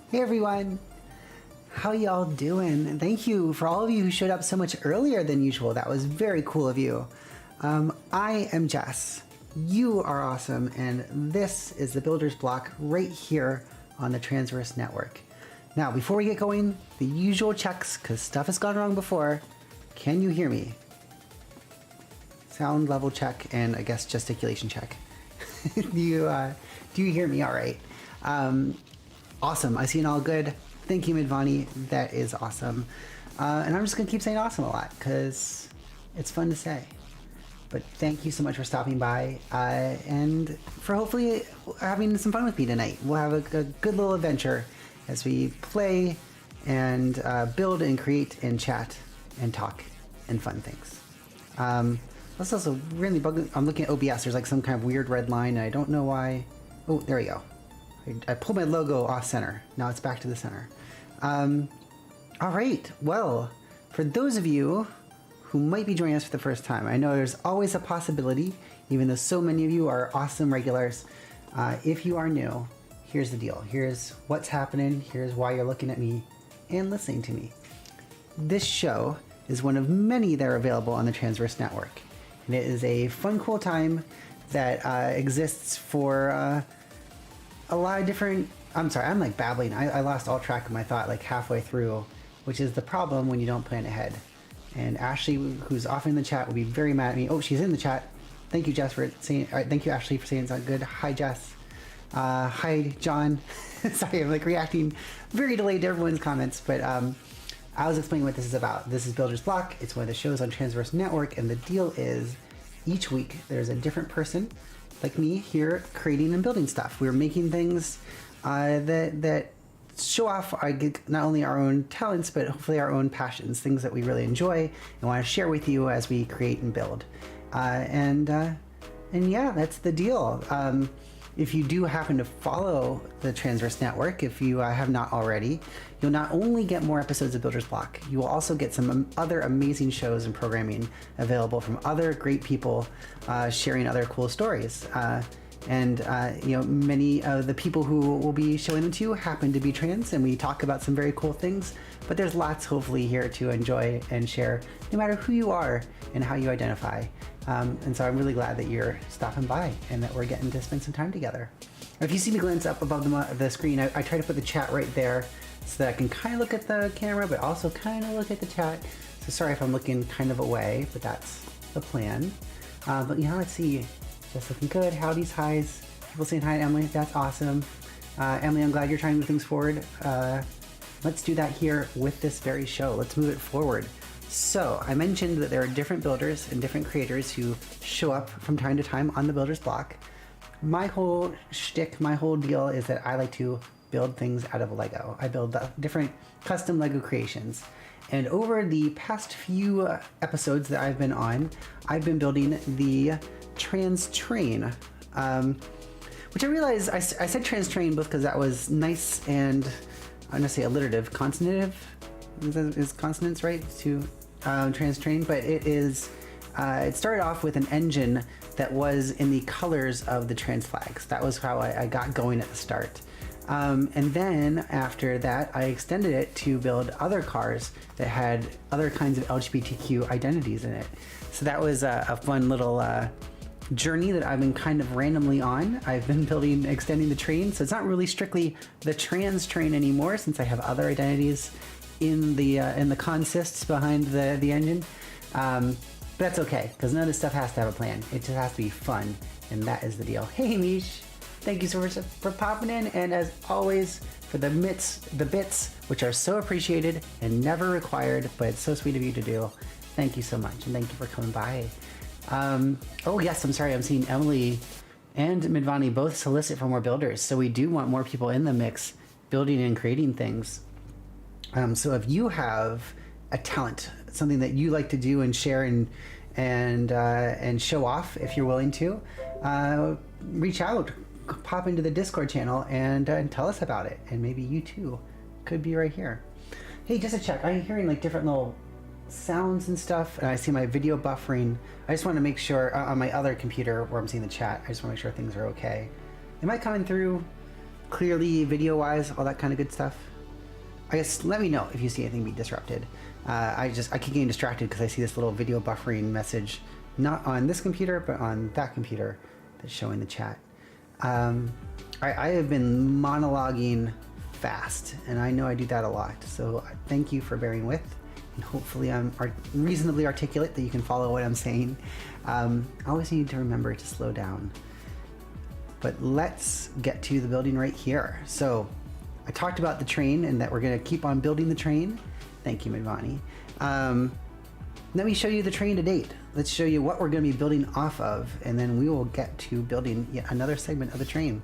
Hey everyone, how y'all doing? Thank you for all of you who showed up so much earlier than usual. That was very cool of you. I am Jess. You are awesome, and this is the Builder's Block right here on the Transverse Network. Now, before we get going, the usual checks, because stuff has gone wrong before. Can you hear me? Sound level check, and I guess gesticulation check. Do you hear me all right? Awesome. I see it all good. Thank you, Midvani. That is awesome. And I'm just going to keep saying awesome a lot because it's fun to say. But thank you so much for stopping by and for hopefully having some fun with me tonight. We'll have a good little adventure as we play and build and create and chat and talk and fun things. That's also really bugging. I'm looking at OBS. There's like some kind of weird red line. And I don't know why. Oh, there we go. I pulled my logo off center. Now it's back to the center. All right. Well, for those of you who might be joining us for the first time, I know there's always a possibility, even though so many of you are awesome regulars. If you are new, here's the deal. Here's what's happening. Here's why you're looking at me and listening to me. This show is one of many that are available on the Transverse Network. And it is a fun, cool time that exists for a lot of different... I'm sorry, I'm like babbling. I lost all track of my thought like halfway through, which is the problem when you don't plan ahead. And Ashley, who's often in the chat, will be very mad at me. Oh, she's in the chat. Thank you, Jess, for saying... thank you, Ashley, for saying it's not good. Hi, Jess. Hi, John. Sorry, I'm like reacting very delayed to everyone's comments, but I was explaining what this is about. This is Builder's Block. It's one of the shows on Transverse Network, and the deal is each week there's a different person like me here creating and building stuff. We're making things that show off not only our own talents, but hopefully our own passions, things that we really enjoy and want to share with you as we create and build. And yeah, that's the deal. If you do happen to follow the Transverse Network, if you have not already, you'll not only get more episodes of Builder's Block, you will also get some other amazing shows and programming available from other great people sharing other cool stories. And you know, many of the people who will be showing them to you happen to be trans, and we talk about some very cool things, but there's lots hopefully here to enjoy and share, no matter who you are and how you identify. And so I'm really glad that you're stopping by and that we're getting to spend some time together. If you see me glance up above the screen, I try to put the chat right there so that I can kind of look at the camera, but also kind of look at the chat. So sorry if I'm looking kind of away, but that's the plan. But you know, let's see. Just looking good. Howdy's, highs. People saying hi to Emily. That's awesome. Emily, I'm glad you're trying to move things forward. Let's do that here with this very show. Let's move it forward. So I mentioned that there are different builders and different creators who show up from time to time on the Builder's Block. My whole shtick, my whole deal is that I like to build things out of Lego. I build different custom Lego creations. And over the past few episodes that I've been on, I've been building the trans train, which I realized I said trans train both because that was nice and I'm gonna say alliterative, consonantive. Is consonants right to trans train? But it is. It started off with an engine that was in the colors of the trans flags. That was how I got going at the start. And then after that, I extended it to build other cars that had other kinds of LGBTQ identities in it. So that was a fun little journey that I've been kind of randomly on. I've been extending the train, so it's not really strictly the trans train anymore, since I have other identities in the consists behind the engine. But that's okay, because none of this stuff has to have a plan. It just has to be fun, and that is the deal. Hey, Mish, thank you so much for popping in, and as always, for the bits, which are so appreciated and never required, but it's so sweet of you to do. Thank you so much, and thank you for coming by. Oh yes, I'm sorry, I'm seeing Emily and Midvani both solicit for more builders, so we do want more people in the mix building and creating things. So if you have a talent, something that you like to do and share and show off, if you're willing to, reach out, pop into the Discord channel and tell us about it, and maybe you too could be right here. Hey, just to check, I'm hearing like different little sounds and stuff, and I see my video buffering. I just want to make sure on my other computer where I'm seeing the chat, I just want to make sure things are okay. Am I coming through clearly video wise, all that kind of good stuff? I guess let me know if you see anything be disrupted. I keep getting distracted because I see this little video buffering message, not on this computer but on that computer that's showing the chat. I have been monologuing fast, and I know I do that a lot, so thank you for bearing with. And hopefully I'm reasonably articulate that you can follow what I'm saying. I always need to remember to slow down. But let's get to the building right here. So I talked about the train and that we're going to keep on building the train. Thank you, Midvani. Let me show you the train to date. Let's show you what we're going to be building off of, and then we will get to building yet another segment of the train.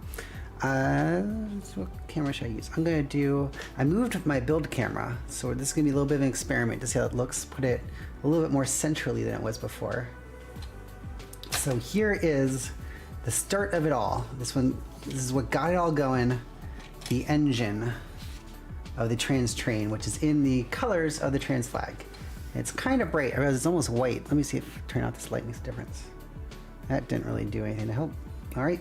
So what camera should I use? I moved my build camera, so this is going to be a little bit of an experiment to see how it looks. Put it a little bit more centrally than it was before. So here is the start of it all. This is what got it all going. The engine of the trans train, which is in the colors of the trans flag. It's kind of bright. I realize it's almost white. Let me see if turn out this light makes a difference. That didn't really do anything to help. All right.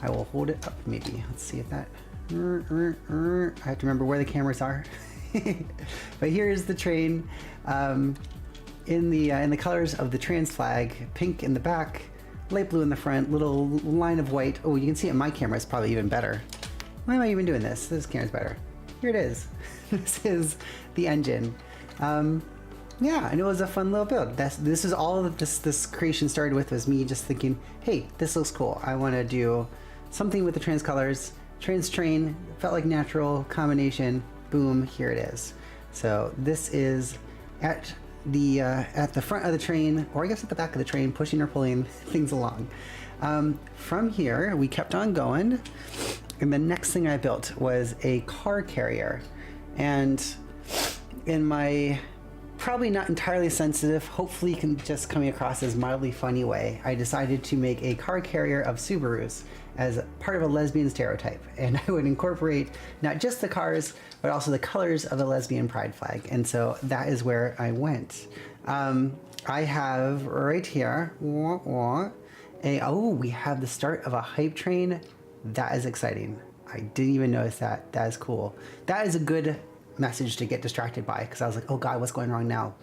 I will hold it up maybe. Let's see if that... I have to remember where the cameras are. But here's the train in the colors of the trans flag. Pink in the back, light blue in the front, little line of white. Oh, you can see it in my camera. It's probably even better. Why am I even doing this? This camera's better. Here it is. This is the engine. Yeah, and it was a fun little build. This is all that this creation started with, was me just thinking, hey, this looks cool. I want to do something with the trans colors. Trans train, felt like natural combination. Boom, here it is. So this is at the front of the train, or I guess at the back of the train, pushing or pulling things along. From here, we kept on going, and the next thing I built was a car carrier. And in my probably not entirely sensitive, hopefully can just coming across as mildly funny way, I decided to make a car carrier of Subarus as part of a lesbian stereotype. And I would incorporate not just the cars, but also the colors of the lesbian pride flag. And so that is where I went. I have right here, we have the start of a hype train. That is exciting. I didn't even notice that. That is cool. That is a good message to get distracted by, because I was like, oh god, what's going wrong now?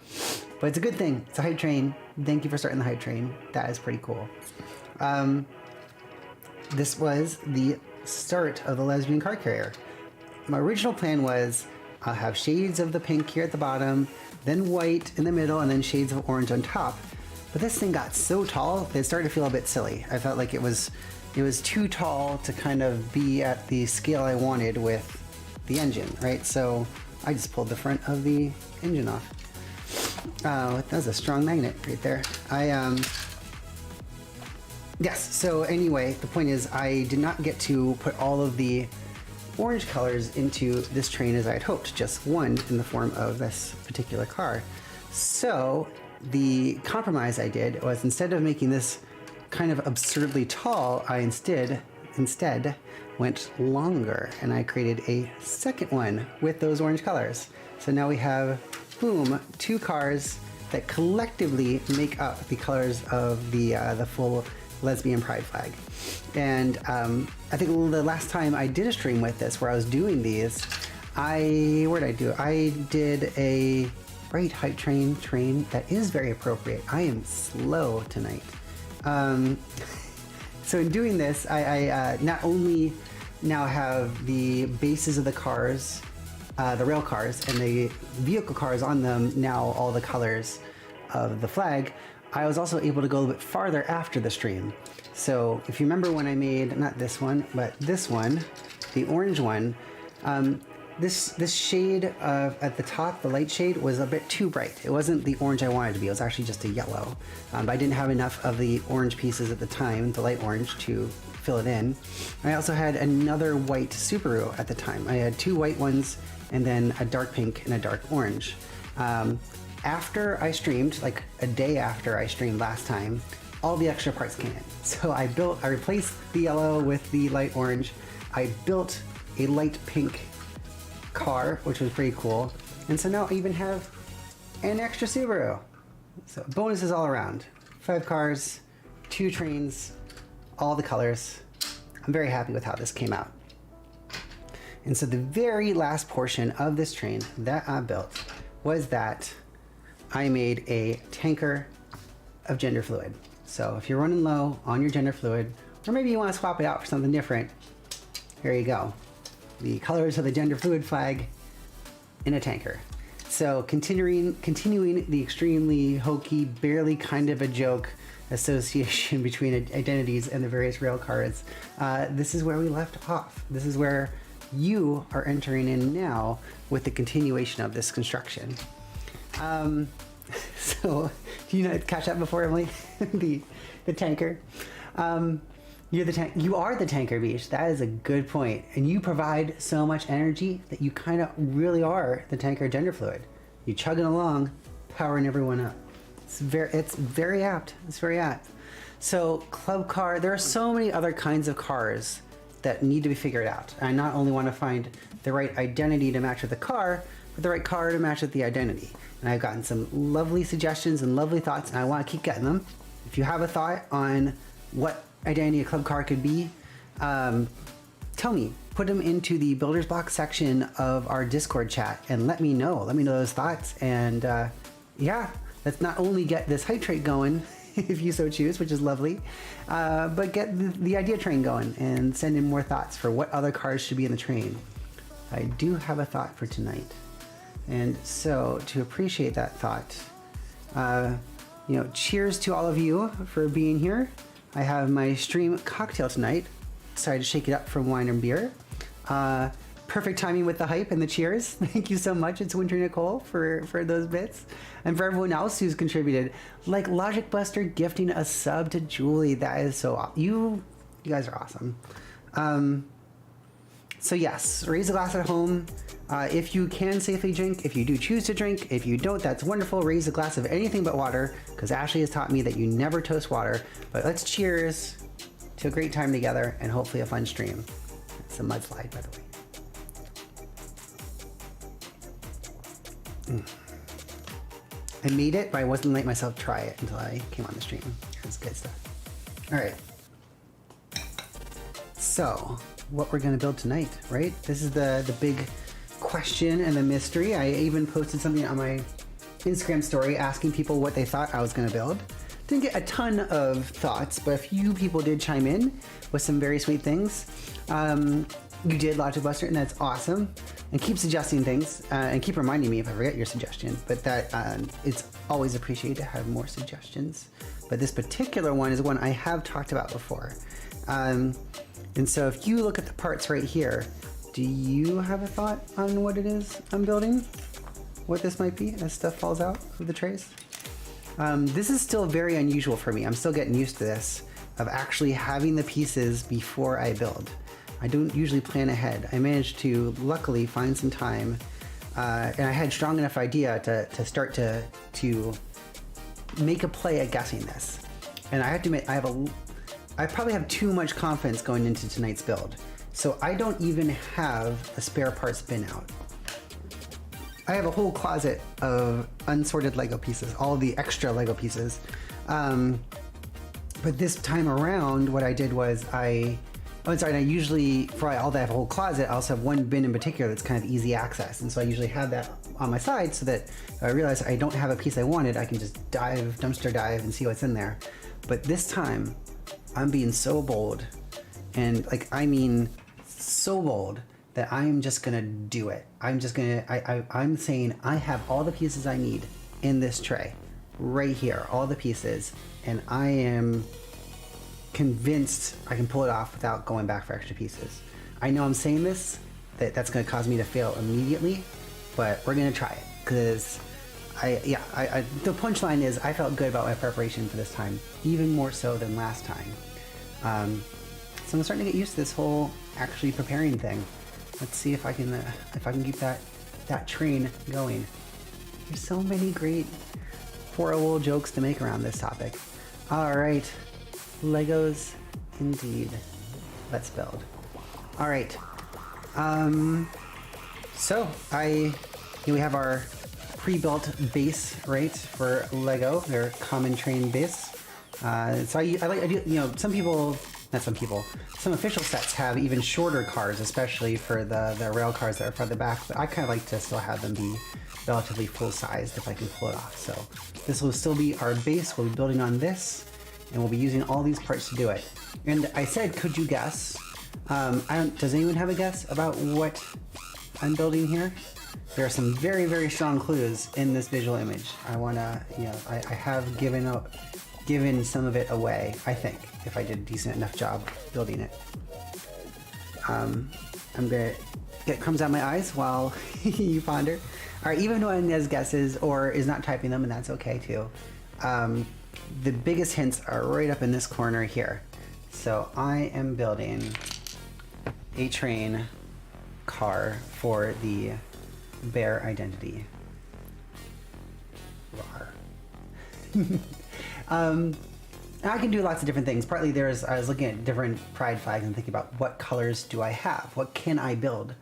But it's a good thing. It's a hype train. Thank you for starting the hype train. That is pretty cool. This was the start of the lesbian car carrier. My original plan was I'll have shades of the pink here at the bottom, then white in the middle, and then shades of orange on top. But this thing got so tall that it started to feel a bit silly. I felt like it was too tall to kind of be at the scale I wanted with the engine, right? So I just pulled the front of the engine off. That was a strong magnet right there. Yes, so anyway, the point is I did not get to put all of the orange colors into this train as I had hoped, just one in the form of this particular car. So the compromise I did was, instead of making this kind of absurdly tall, I instead went longer, and I created a second one with those orange colors. So now we have, boom, two cars that collectively make up the colors of the full lesbian pride flag. And I think the last time I did a stream with this where I was doing these, what did I do? I did a right hype train that is very appropriate. I am slow tonight. So in doing this, I not only now have the bases of the cars, the rail cars, and the vehicle cars on them now all the colors of the flag, I was also able to go a little bit farther after the stream. So if you remember when I made, not this one, but this one, the orange one, this shade at the top, the light shade, was a bit too bright. It wasn't the orange I wanted it to be. It was actually just a yellow. But I didn't have enough of the orange pieces at the time, the light orange, to fill it in. I also had another white Subaru at the time. I had two white ones and then a dark pink and a dark orange. After I streamed, like a day after I streamed last time, all the extra parts came in. So I replaced the yellow with the light orange. I built a light pink car, which was pretty cool. And so now I even have an extra Subaru. So bonuses all around. 5 cars, 2 trains, all the colors. I'm very happy with how this came out. And so the very last portion of this train that I built was that I made a tanker of gender fluid. So if you're running low on your gender fluid, or maybe you want to swap it out for something different, here you go. The colors of the gender fluid flag in a tanker. So continuing the extremely hokey, barely kind of a joke association between identities and the various rail cars, this is where we left off. This is where you are entering in now with the continuation of this construction. So, do you catch that before, Emily? the tanker. You are the tanker, Beach. That is a good point. And you provide so much energy that you kind of really are the tanker gender fluid. You chugging along, powering everyone up. It's very apt. It's very apt. So club car, there are so many other kinds of cars that need to be figured out. I not only want to find the right identity to match with the car, but the right car to match with the identity. And I've gotten some lovely suggestions and lovely thoughts, and I want to keep getting them. If you have a thought on what identity a club car could be, tell me. Put them into the Builder's Block section of our Discord chat and let me know. Let me know those thoughts. And yeah, let's not only get this hype train going, if you so choose, which is lovely, but get the idea train going and send in more thoughts for what other cars should be in the train. I do have a thought for tonight. And so to appreciate that thought, cheers to all of you for being here. I have my stream cocktail tonight. Decided to shake it up from wine and beer. Perfect timing with the hype and the cheers. Thank you so much. It's Winter Nicole for those bits. And for everyone else who's contributed, like Logic Buster gifting a sub to Julie. That is so awesome. You guys are awesome. So yes, raise a glass at home. If you can safely drink, if you do choose to drink, if you don't, that's wonderful. Raise a glass of anything but water, because Ashley has taught me that you never toast water. But let's cheers to a great time together and hopefully a fun stream. It's a mudslide, by the way. I made it, but I wasn't letting myself try it until I came on the stream. It's good stuff. All right. So, what we're gonna build tonight, right? This is the big question and the mystery. I even posted something on my Instagram story asking people what they thought I was gonna build. Didn't get a ton of thoughts, but a few people did chime in with some very sweet things. You did, Logic Buster, and that's awesome. And keep suggesting things, and keep reminding me if I forget your suggestion. But that it's always appreciated to have more suggestions. But this particular one is one I have talked about before. And so if you look at the parts right here, do you have a thought on what it is I'm building? What this might be as stuff falls out of the trays? This is still very unusual for me. I'm still getting used to this, of actually having the pieces before I build. I don't usually plan ahead. I managed to luckily find some time, and I had strong enough idea to start to make a play at guessing this. And I have to admit, I probably have too much confidence going into tonight's build. So I don't even have a spare parts bin out. I have a whole closet of unsorted Lego pieces, all the extra Lego pieces. But this time around, what I did was I usually, for all that whole closet, I also have one bin in particular that's kind of easy access. And so I usually have that on my side so that if I realize I don't have a piece I wanted, I can just dumpster dive and see what's in there. But this time, I'm being so bold. And like, I mean, so bold that I'm just gonna do it. I'm saying I have all the pieces I need in this tray, right here, all the pieces. And I am convinced I can pull it off without going back for extra pieces. I know I'm saying this, that's going to cause me to fail immediately, but we're going to try it because the punchline is I felt good about my preparation for this time, even more so than last time. So I'm starting to get used to this whole actually preparing thing. Let's see if I can keep that train going. There's so many great horrible jokes to make around this topic. All right, Legos indeed. Let's build. All right. So we have our pre-built base, right, for Lego, their common train base. So some official sets have even shorter cars, especially for the rail cars that are farther back, but I kind of like to still have them be relatively full-sized if I can pull it off. So this will still be our base. We'll be building on this, and we'll be using all these parts to do it. And I said, could you guess? Does anyone have a guess about what I'm building here? There are some very, very strong clues in this visual image. I have given some of it away, I think, if I did a decent enough job building it. I'm gonna get crumbs out my eyes while you ponder. All right, even when Nez guesses or is not typing them, and that's okay too. The biggest hints are right up in this corner here. So I am building a train car for the bear identity. I can do lots of different things. Partly I was looking at different pride flags and thinking about what colors do I have? What can I build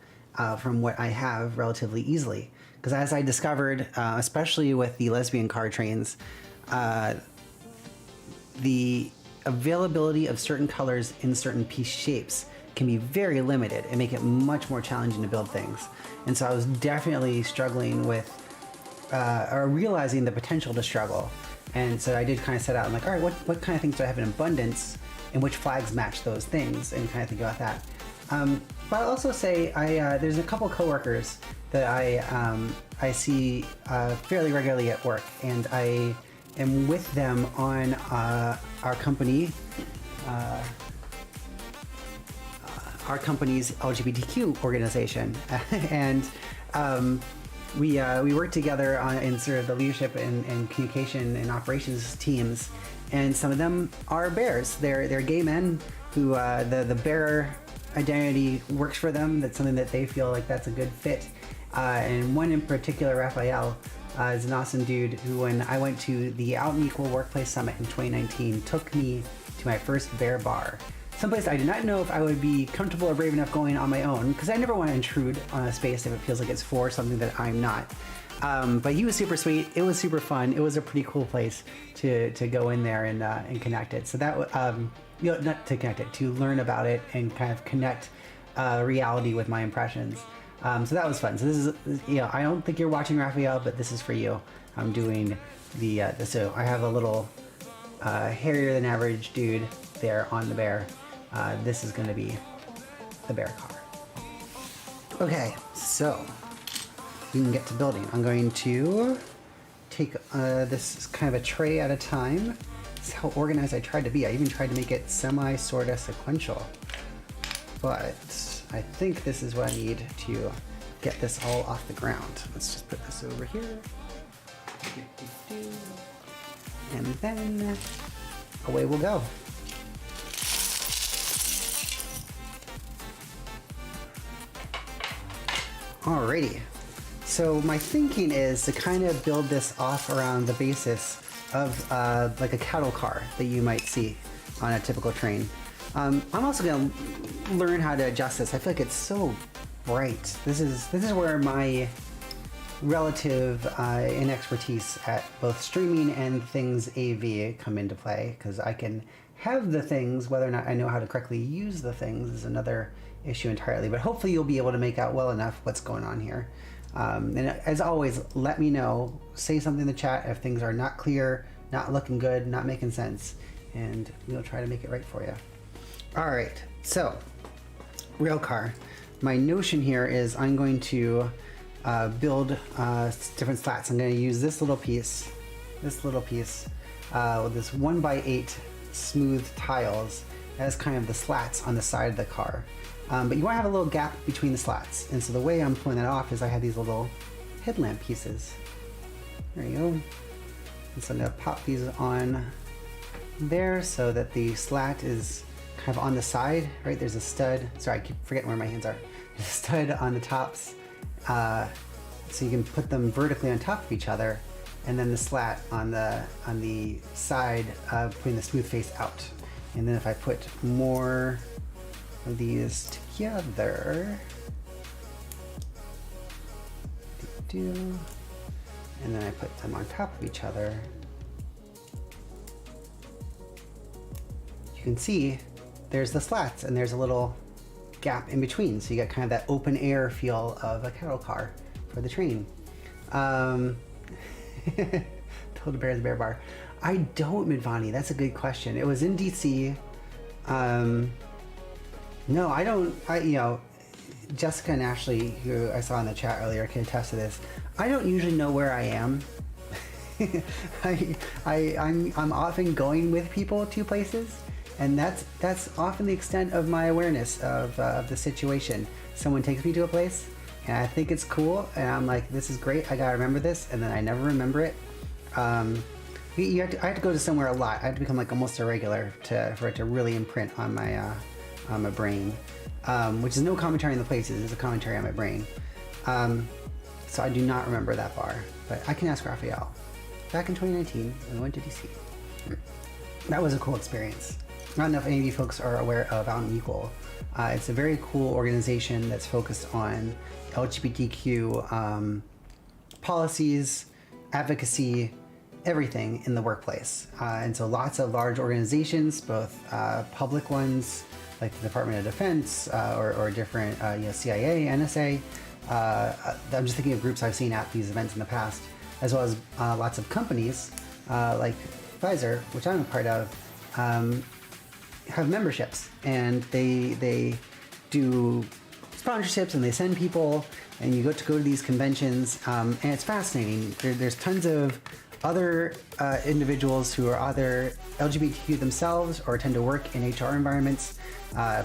from what I have relatively easily? Because as I discovered, especially with the lesbian car trains, the availability of certain colors in certain piece shapes can be very limited and make it much more challenging to build things. And so I was definitely struggling with, or realizing the potential to struggle. And so I did kind of set out, I'm like, all right, what kind of things do I have in abundance and which flags match those things, and kind of think about that. But I'll also say there's a couple coworkers that I see fairly regularly at work, and I am with them on our company's LGBTQ organization, and we work together in sort of the leadership and communication and operations teams, and some of them are bears. They're gay men who the bear identity works for them. That's something that they feel like that's a good fit. And one in particular, Raphael, is an awesome dude who, when I went to the Out and Equal Workplace Summit in 2019, took me to my first bear bar. Someplace I did not know if I would be comfortable or brave enough going on my own, because I never want to intrude on a space if it feels like it's for something that I'm not. But he was super sweet. It was super fun. It was a pretty cool place to go in there and connect it. So that not to connect it, to learn about it and kind of connect reality with my impressions. So that was fun. So this is, I don't think you're watching Raphael, but this is for you. I'm doing so I have a little hairier than average dude there on the bear. This is going to be the bear car. Okay, so we can get to building. I'm going to take this kind of a tray at a time. This is how organized I tried to be. I even tried to make it sort of sequential. But I think this is what I need to get this all off the ground. Let's just put this over here. And then away we'll go. Alrighty, so my thinking is to kind of build this off around the basis of like a cattle car that you might see on a typical train. I'm also going to learn how to adjust this. I feel like it's so bright. This is where my relative in expertise at both streaming and things AV come into play, because I can have the things, whether or not I know how to correctly use the things is another issue entirely, but hopefully you'll be able to make out well enough what's going on here. And as always, let me know, say something in the chat if things are not clear, not looking good, not making sense, and we'll try to make it right for you. All right, so railcar. My notion here is I'm going to build different slats. I'm going to use this little piece with this 1x8 smooth tiles as kind of the slats on the side of the car. But you want to have a little gap between the slats. And so the way I'm pulling that off is I have these little headlamp pieces. There you go. And so I'm going to pop these on there so that the slat is kind of on the side, right? There's a stud. Sorry, I keep forgetting where my hands are. There's a stud on the tops. So you can put them vertically on top of each other, and then the slat on the side, putting the smooth face out. And then if I put more of these together, and then I put them on top of each other, you can see there's the slats and there's a little gap in between, so you get kind of that open air feel of a cattle car for the train. Told the Bear's Bear Bar. I don't, Midvani. That's a good question. It was in DC. No, I don't. Jessica and Ashley, who I saw in the chat earlier, can attest to this. I don't usually know where I am. I'm often going with people to places, and that's often the extent of my awareness of the situation. Someone takes me to a place, and I think it's cool, and I'm like, this is great, I gotta remember this, and then I never remember it. I have to go to somewhere a lot. I have to become like almost a regular for it to really imprint on my brain, which is no commentary on the places, it's a commentary on my brain. So I do not remember that bar, but I can ask Raphael. Back in 2019, we went to DC. That was a cool experience. I don't know if any of you folks are aware of Out and Equal. It's a very cool organization that's focused on LGBTQ policies, advocacy, everything in the workplace. And so lots of large organizations, both public ones like the Department of Defense or different CIA, NSA. I'm just thinking of groups I've seen at these events in the past, as well as lots of companies like Pfizer, which I'm a part of, have memberships, and they do sponsorships and they send people, and you get to go to these conventions, and it's fascinating. There's tons of other individuals who are either LGBTQ themselves or tend to work in HR environments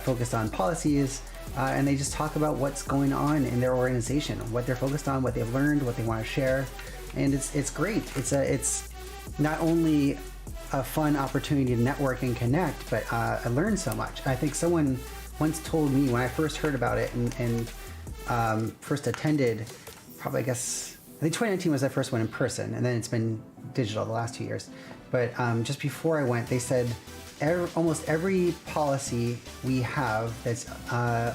focused on policies, and they just talk about what's going on in their organization, what they're focused on, what they've learned, what they want to share, and it's great. It's not only a fun opportunity to network and connect, but I learned so much. I think someone once told me when I first heard about it and first attended, probably I think 2019 was that first one in person, and then it's been digital the last 2 years. But just before I went, they said almost every policy we have that's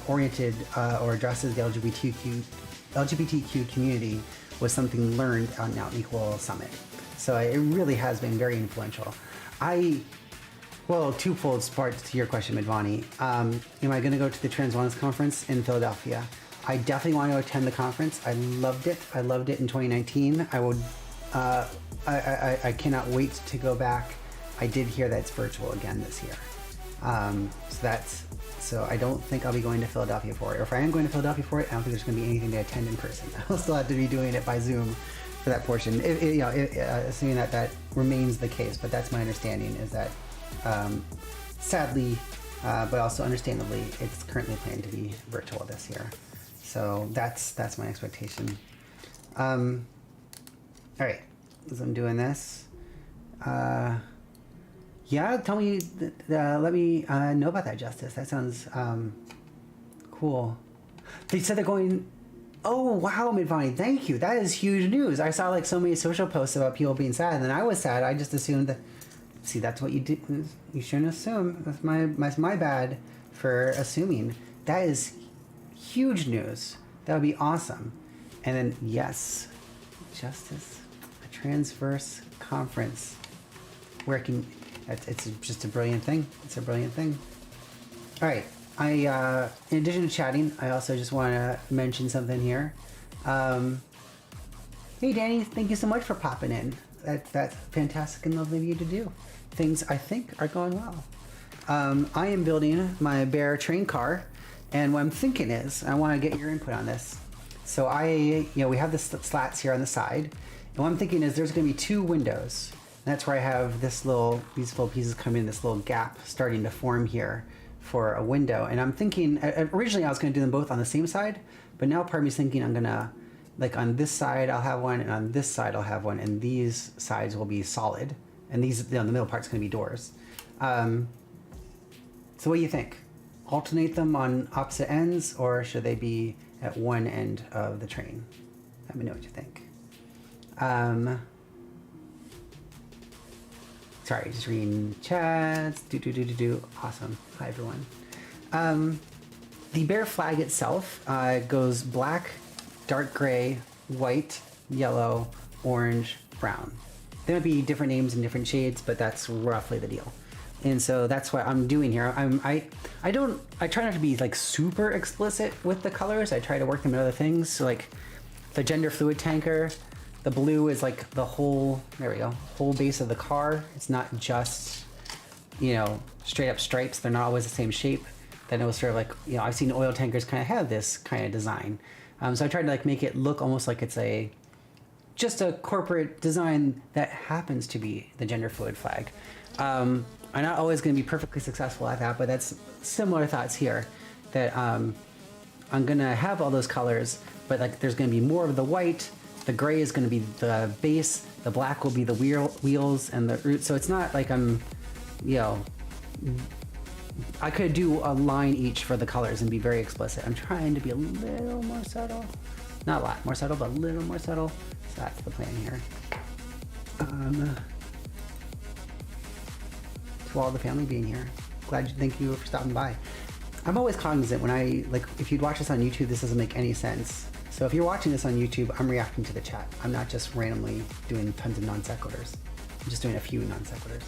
oriented or addresses the LGBTQ community was something learned on Out and Equal Summit. So it really has been very influential. Twofold part to your question, Midvani. Am I going to go to the Trans Wellness Conference in Philadelphia? I definitely want to attend the conference. I loved it. I loved it in 2019. I would. I cannot wait to go back. I did hear that it's virtual again this year. So I don't think I'll be going to Philadelphia for it. Or if I am going to Philadelphia for it, I don't think there's going to be anything to attend in person. I'll still have to be doing it by Zoom for that portion. Assuming that remains the case, but that's my understanding is that sadly, but also understandably, it's currently planned to be virtual this year. So that's my expectation. All right, as I'm doing this, tell me, let me know about that, Justice. That sounds cool. They said they're going. Oh wow, Midvani, thank you. That is huge news. I saw like so many social posts about people being sad, and then I was sad. I just assumed that. See, that's what you did. You shouldn't assume. That's my bad for assuming. That is huge news. That would be awesome. And then yes, Justice, a transverse conference. Working, it's just a brilliant thing. It's a brilliant thing. All right. In addition to chatting, I also just want to mention something here. Hey, Danny, thank you so much for popping in. That's fantastic and lovely of you to do. Things, I think, are going well. I am building my Bear train car, and what I'm thinking is, I want to get your input on this. So we have the slats here on the side, and what I'm thinking is there's going to be 2 windows. And that's where I have these little pieces coming in, this little gap starting to form here for a window. And I'm thinking, originally I was going to do them both on the same side, but now part of me is thinking I'm going to, like on this side I'll have one, and on this side I'll have one, and these sides will be solid, and these, the middle part's going to be doors. So what do you think? Alternate them on opposite ends, or should they be at one end of the train? Let me know what you think. Sorry, just reading chats. Awesome. Hi, everyone. The Bear flag itself goes black, dark gray, white, yellow, orange, brown. There might be different names in different shades, but that's roughly the deal. And so that's what I'm doing here. I try not to be like super explicit with the colors. I try to work them in other things. So like the gender fluid tanker, the blue is like the whole, there we go, whole base of the car. It's not just, straight up stripes. They're not always the same shape. Then it was sort of like, I've seen oil tankers kind of have this kind of design. So I tried to like make it look almost like it's just a corporate design that happens to be the gender fluid flag. I'm not always going to be perfectly successful at that, but that's similar thoughts here, that I'm going to have all those colors, but like there's going to be more of the white, the gray is going to be the base, the black will be the wheels and the roots. So it's not like I'm, I could do a line each for the colors and be very explicit. I'm trying to be a little more subtle. Not a lot more subtle, but a little more subtle. So that's the plan here. To all the family being here. Thank you for stopping by. I'm always cognizant when if you'd watch this on YouTube, this doesn't make any sense. So if you're watching this on YouTube, I'm reacting to the chat. I'm not just randomly doing tons of non sequiturs. I'm just doing a few non sequiturs.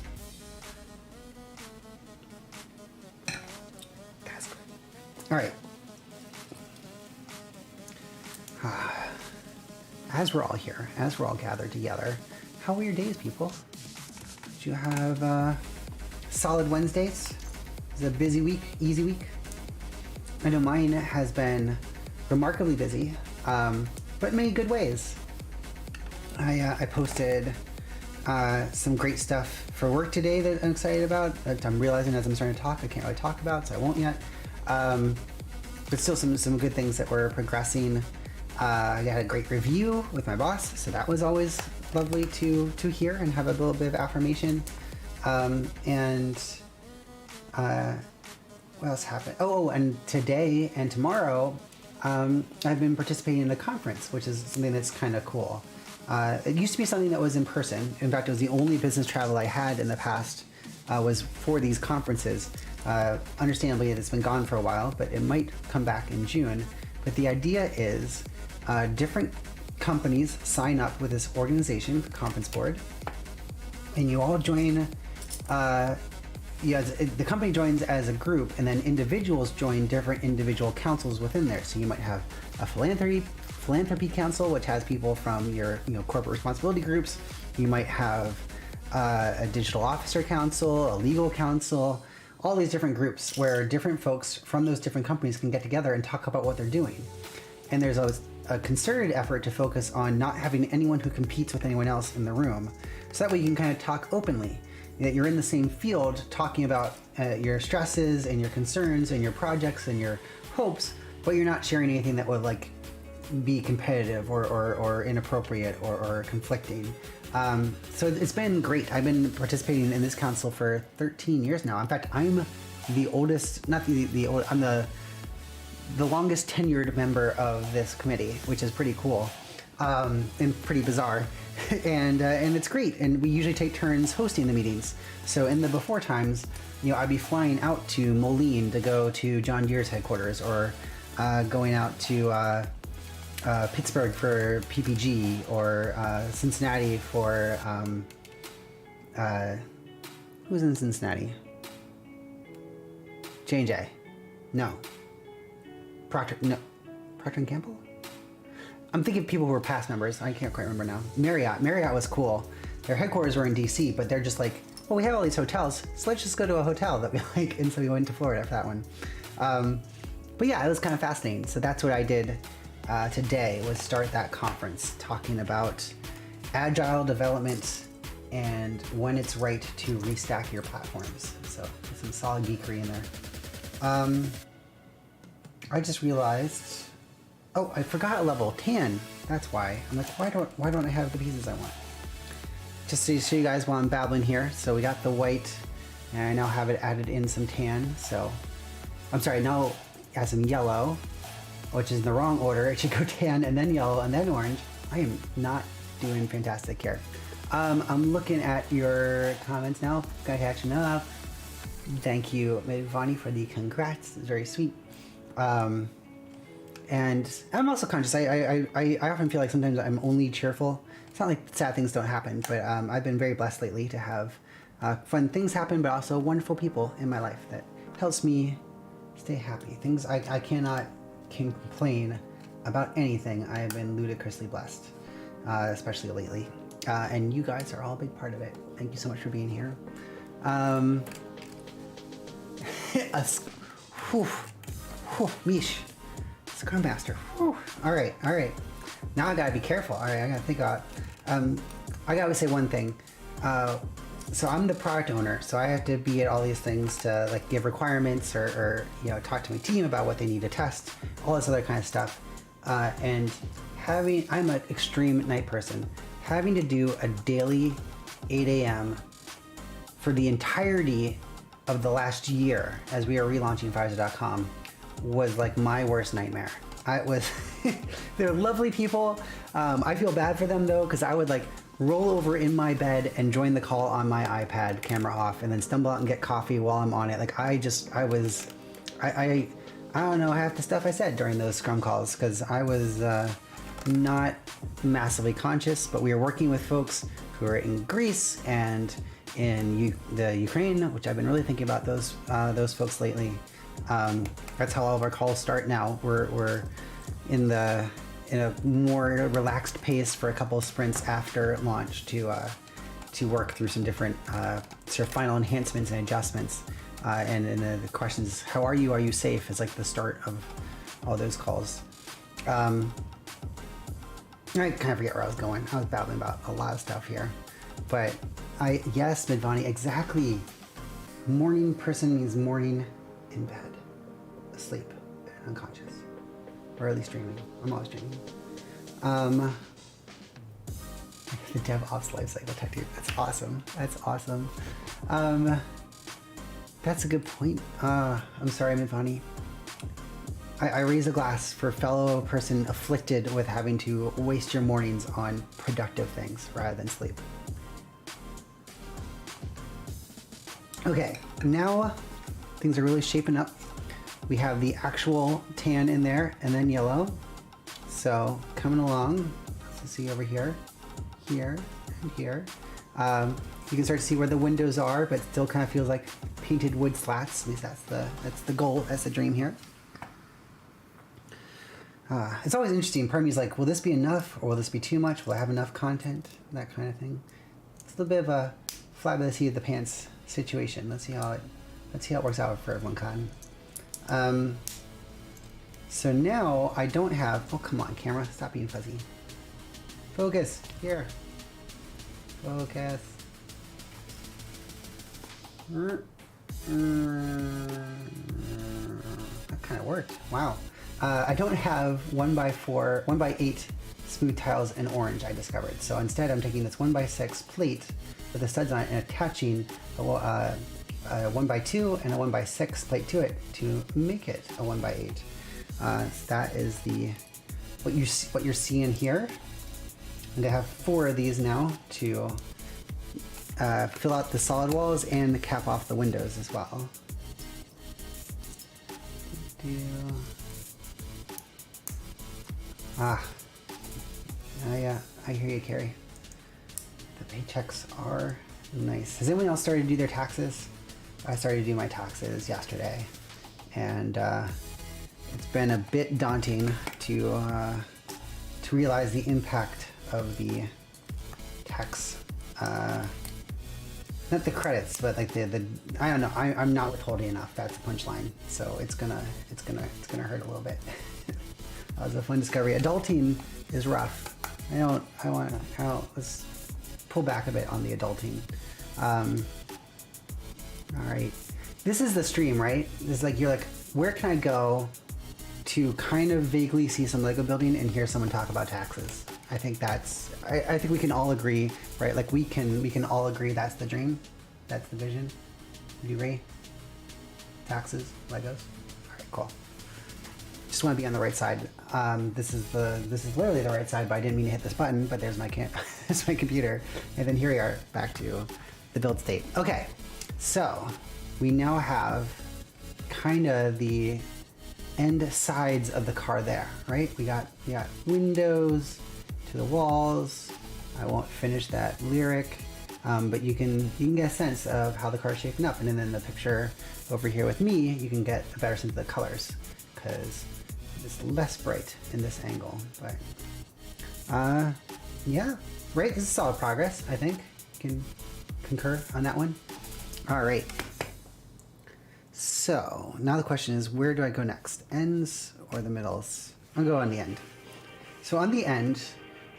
That's good. All right. As we're all here, as we're all gathered together, how were your days, people? Did you have solid Wednesdays? Is it a busy week, easy week? I know mine has been remarkably busy, but in many good ways. I posted some great stuff for work today that I'm excited about, that I'm realizing as I'm starting to talk I can't really talk about, so I won't yet. But still some good things that were progressing. I had a great review with my boss, so that was always lovely to hear and have a little bit of affirmation. What else happened? Oh, and today and tomorrow, I've been participating in a conference, which is something that's kind of cool. It used to be something that was in person. In fact, it was the only business travel I had in the past was for these conferences. Understandably, it's been gone for a while, but it might come back in June. But the idea is different companies sign up with this organization, the conference board, and you all join. The company joins as a group, and then individuals join different individual councils within there. So you might have a philanthropy council, which has people from your corporate responsibility groups. You might have a digital officer council, a legal council, all these different groups where different folks from those different companies can get together and talk about what they're doing. And there's a concerted effort to focus on not having anyone who competes with anyone else in the room. So that way you can kind of talk openly. That you're in the same field talking about your stresses and your concerns and your projects and your hopes, but you're not sharing anything that would be competitive or inappropriate or conflicting. So it's been great. I've been participating in this council for 13 years now. In fact, I'm the oldest, not the old, I'm the longest tenured member of this committee, which is pretty cool and pretty bizarre. And it's great. And we usually take turns hosting the meetings. So in the before times, I'd be flying out to Moline to go to John Deere's headquarters, or going out to Pittsburgh for PPG, or Cincinnati for who's in Cincinnati? J&J. No. Procter and Gamble? I'm thinking of people who were past members. I can't quite remember now. Marriott was cool. Their headquarters were in DC, but they're just like, well, we have all these hotels, so let's just go to a hotel that we like. And so we went to Florida for that one. But yeah, it was kind of fascinating. So that's what I did today, was start that conference talking about agile development and when it's right to restack your platforms. So some solid geekery in there. I just realized, oh, I forgot a level 10. That's why. I'm like, why don't I have the pieces I want? Just to show you guys while I'm babbling here. So we got the white, and I now have it added in some tan. So I'm sorry, now it has some yellow, which is in the wrong order. It should go tan and then yellow and then orange. I am not doing fantastic here. I'm looking at your comments now. Got catching up. Thank you, Vani, for the congrats. It's very sweet. And I'm also conscious. I often feel like sometimes I'm only cheerful. It's not like sad things don't happen, but I've been very blessed lately to have fun things happen, but also wonderful people in my life that helps me stay happy. Things I cannot complain about anything. I have been ludicrously blessed, especially lately. And you guys are all a big part of it. Thank you so much for being here. Mish, Scrum Master. Whew. All right. Now I gotta be careful. All right, I gotta think about. I gotta say one thing. So I'm the product owner, so I have to be at all these things to like give requirements or talk to my team about what they need to test, all this other kind of stuff. And I'm an extreme night person. Having to do a daily 8 a.m. for the entirety of the last year as we are relaunching Pfizer.com was like my worst nightmare. They're lovely people. I feel bad for them though, because I would like roll over in my bed and join the call on my iPad, camera off, and then stumble out and get coffee while I'm on it. Like I don't know half the stuff I said during those Scrum calls because I was not massively conscious, but we were working with folks who are in Greece and in the Ukraine, which I've been really thinking about those folks lately. That's how all of our calls start now. We're in a more relaxed pace for a couple of sprints after launch to work through some different sort of final enhancements and adjustments. And the questions, how are you? Are you safe? Is like the start of all those calls. I kind of forget where I was going. I was babbling about a lot of stuff here, but yes, Midvani, exactly. Morning person means morning in bed, asleep, unconscious, or at least dreaming. I'm always dreaming. The DevOps lifecycle technique. That's awesome. That's a good point. I'm sorry, Midvani. I raise a glass for fellow person afflicted with having to waste your mornings on productive things rather than sleep. Okay, now things are really shaping up. We have the actual tan in there and then yellow. So coming along, let's see over here, here, and here. You can start to see where the windows are, but still kind of feels like painted wood slats. At least that's the goal, that's the dream here. It's always interesting. Part of me is like, will this be enough or will this be too much? Will I have enough content? That kind of thing. It's a little bit of a fly by the seat of the pants situation. Let's see how it works out for everyone, Con. So now I don't have. Oh, come on, camera, stop being fuzzy. Focus here. Focus. That kind of worked. Wow. I don't have 1x8 smooth tiles in orange, I discovered. So instead I'm taking this 1x6 plate with the studs on it and attaching a 1x2 and a 1x6 plate to it to make it a 1x8. So that is what you're seeing here. I'm gonna have 4 of these now to fill out the solid walls and cap off the windows as well. Ah, I hear you, Carrie. The paychecks are nice. Has anyone else started to do their taxes? I started to do my taxes yesterday, and it's been a bit daunting to realize the impact of the tax. Not the credits, but like the I don't know. I'm not withholding enough. That's the punchline. So it's gonna hurt a little bit. That was a fun discovery. Adulting is rough. Let's pull back a bit on the adulting. All right. This is the stream, right? This is like, you're like, where can I go to kind of vaguely see some Lego building and hear someone talk about taxes? I think I think we can all agree, right? Like we can all agree that's the dream. That's the vision. Do you agree? Taxes, Legos. All right, cool. Just want to be on the right side. This is literally the right side, but I didn't mean to hit this button, but there's my there's my computer. And then here we are back to the build state. Okay. So we now have kind of the end sides of the car there, right? We got windows to the walls. I won't finish that lyric, but you can get a sense of how the car is shaping up. And then in the picture over here with me, you can get a better sense of the colors because it's less bright in this angle. But yeah, right. This is solid progress. I think you can concur on that one. All right. So now the question is, where do I go next? Ends or the middles? I'll go on the end. So on the end,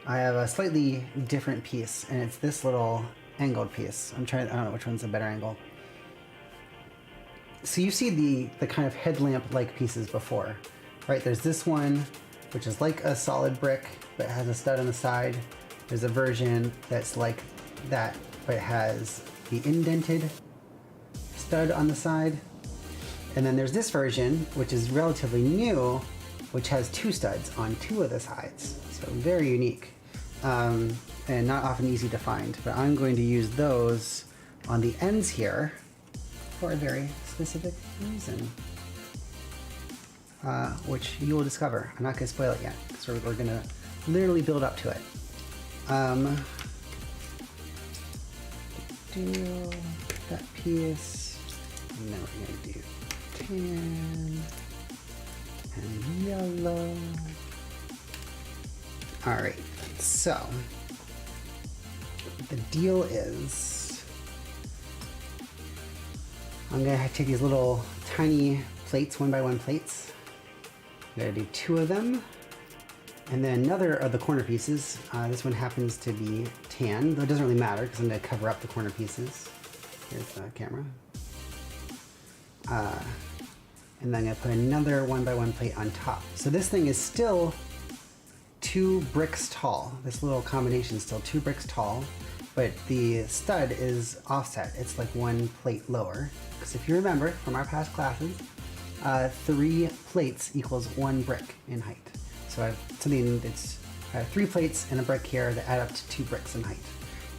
I have a slightly different piece, and it's this little angled piece. I don't know which one's a better angle. So you see the kind of headlamp-like pieces before, right? There's this one, which is like a solid brick, but it has a stud on the side. There's a version that's like that, but it has the indented stud on the side. And then there's this version, which is relatively new, which has two studs on two of the sides. So very unique, and not often easy to find. But I'm going to use those on the ends here for a very specific reason, which you will discover. I'm not going to spoil it yet, because we're going to literally build up to it. Do that piece, and then we're going to do tan and yellow. All right, so the deal is I'm gonna take these little tiny plates, 1x1 plates. I'm gonna do 2 of them, and then another of the corner pieces. This one happens to be tan, though it doesn't really matter because I'm gonna cover up the corner pieces. Here's the camera. And then I'm gonna put another 1x1 plate on top. So this thing is still 2 bricks tall. This little combination is still 2 bricks tall, but the stud is offset. It's like 1 plate lower. Because if you remember from our past classes, 3 plates equals 1 brick in height. So I have 3 plates and a brick here that add up to 2 bricks in height.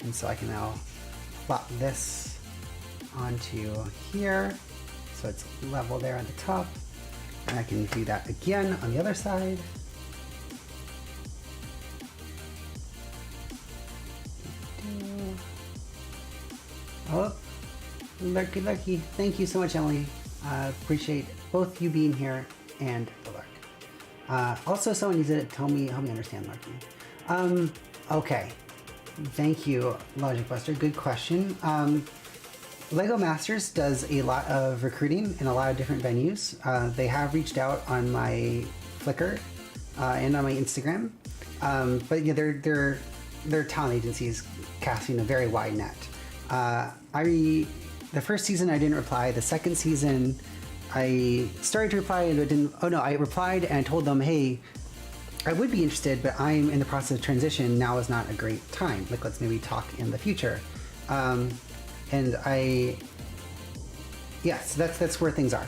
And so I can now plop this onto here. So it's level there at the top. And I can do that again on the other side. Oh, lucky. Thank you so much, Emily. Appreciate both you being here and the luck. Also, someone needs to help me understand lucky. Okay. Thank you, Logic Buster. Good question. Lego Masters does a lot of recruiting in a lot of different venues. They have reached out on my Flickr and on my Instagram. But yeah, they're talent agencies casting a very wide net. The first season I didn't reply. The second season I started to reply and it didn't. Oh no, I replied and told them, hey, I would be interested, but I'm in the process of transition. Now is not a great time. Like, let's maybe talk in the future. And yes, that's where things are.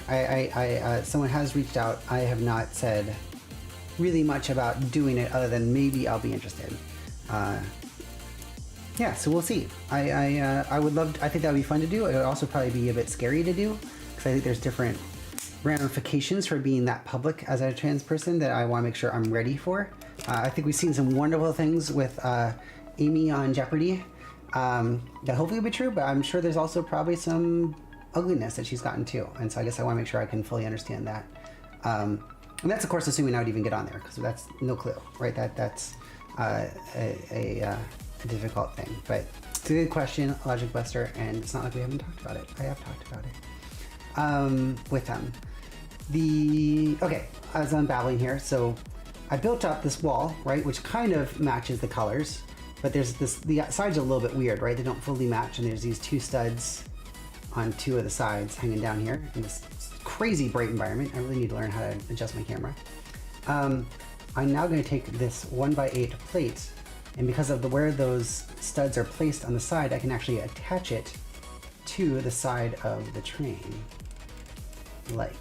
Someone has reached out. I have not said really much about doing it other than maybe I'll be interested. Yeah, so we'll see. I would love to, I think that would be fun to do. It would also probably be a bit scary to do because I think there's different ramifications for being that public as a trans person that I want to make sure I'm ready for. I think we've seen some wonderful things with Amy on Jeopardy that hopefully will be true, but I'm sure there's also probably some ugliness that she's gotten too. And so I guess I want to make sure I can fully understand that. And that's, of course, assuming I would even get on there, because that's no clue, right? That's a difficult thing. But it's a good question, Logic Buster, and it's not like we haven't talked about it. I have talked about it with them. Okay, as I'm babbling here, so I built up this wall, right, which kind of matches the colors, but the sides are a little bit weird, right? They don't fully match, and there's these two studs on two of the sides hanging down here in this crazy bright environment. I really need to learn how to adjust my camera. I'm now going to take this 1x8 plate, and because of where those studs are placed on the side, I can actually attach it to the side of the train, like.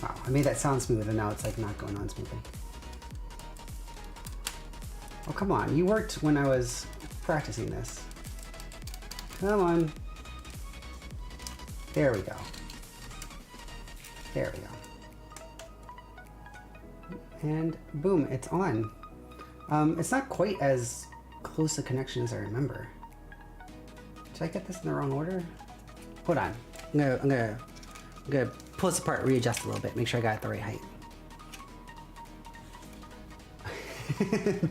Wow, I made that sound smooth, and now it's like not going on smoothly. Oh, come on. You worked when I was practicing this. Come on. There we go. There we go. And boom, it's on. It's not quite as close a connection as I remember. Did I get this in the wrong order? Hold on. I'm gonna pull this apart, readjust a little bit, make sure I got it the right height.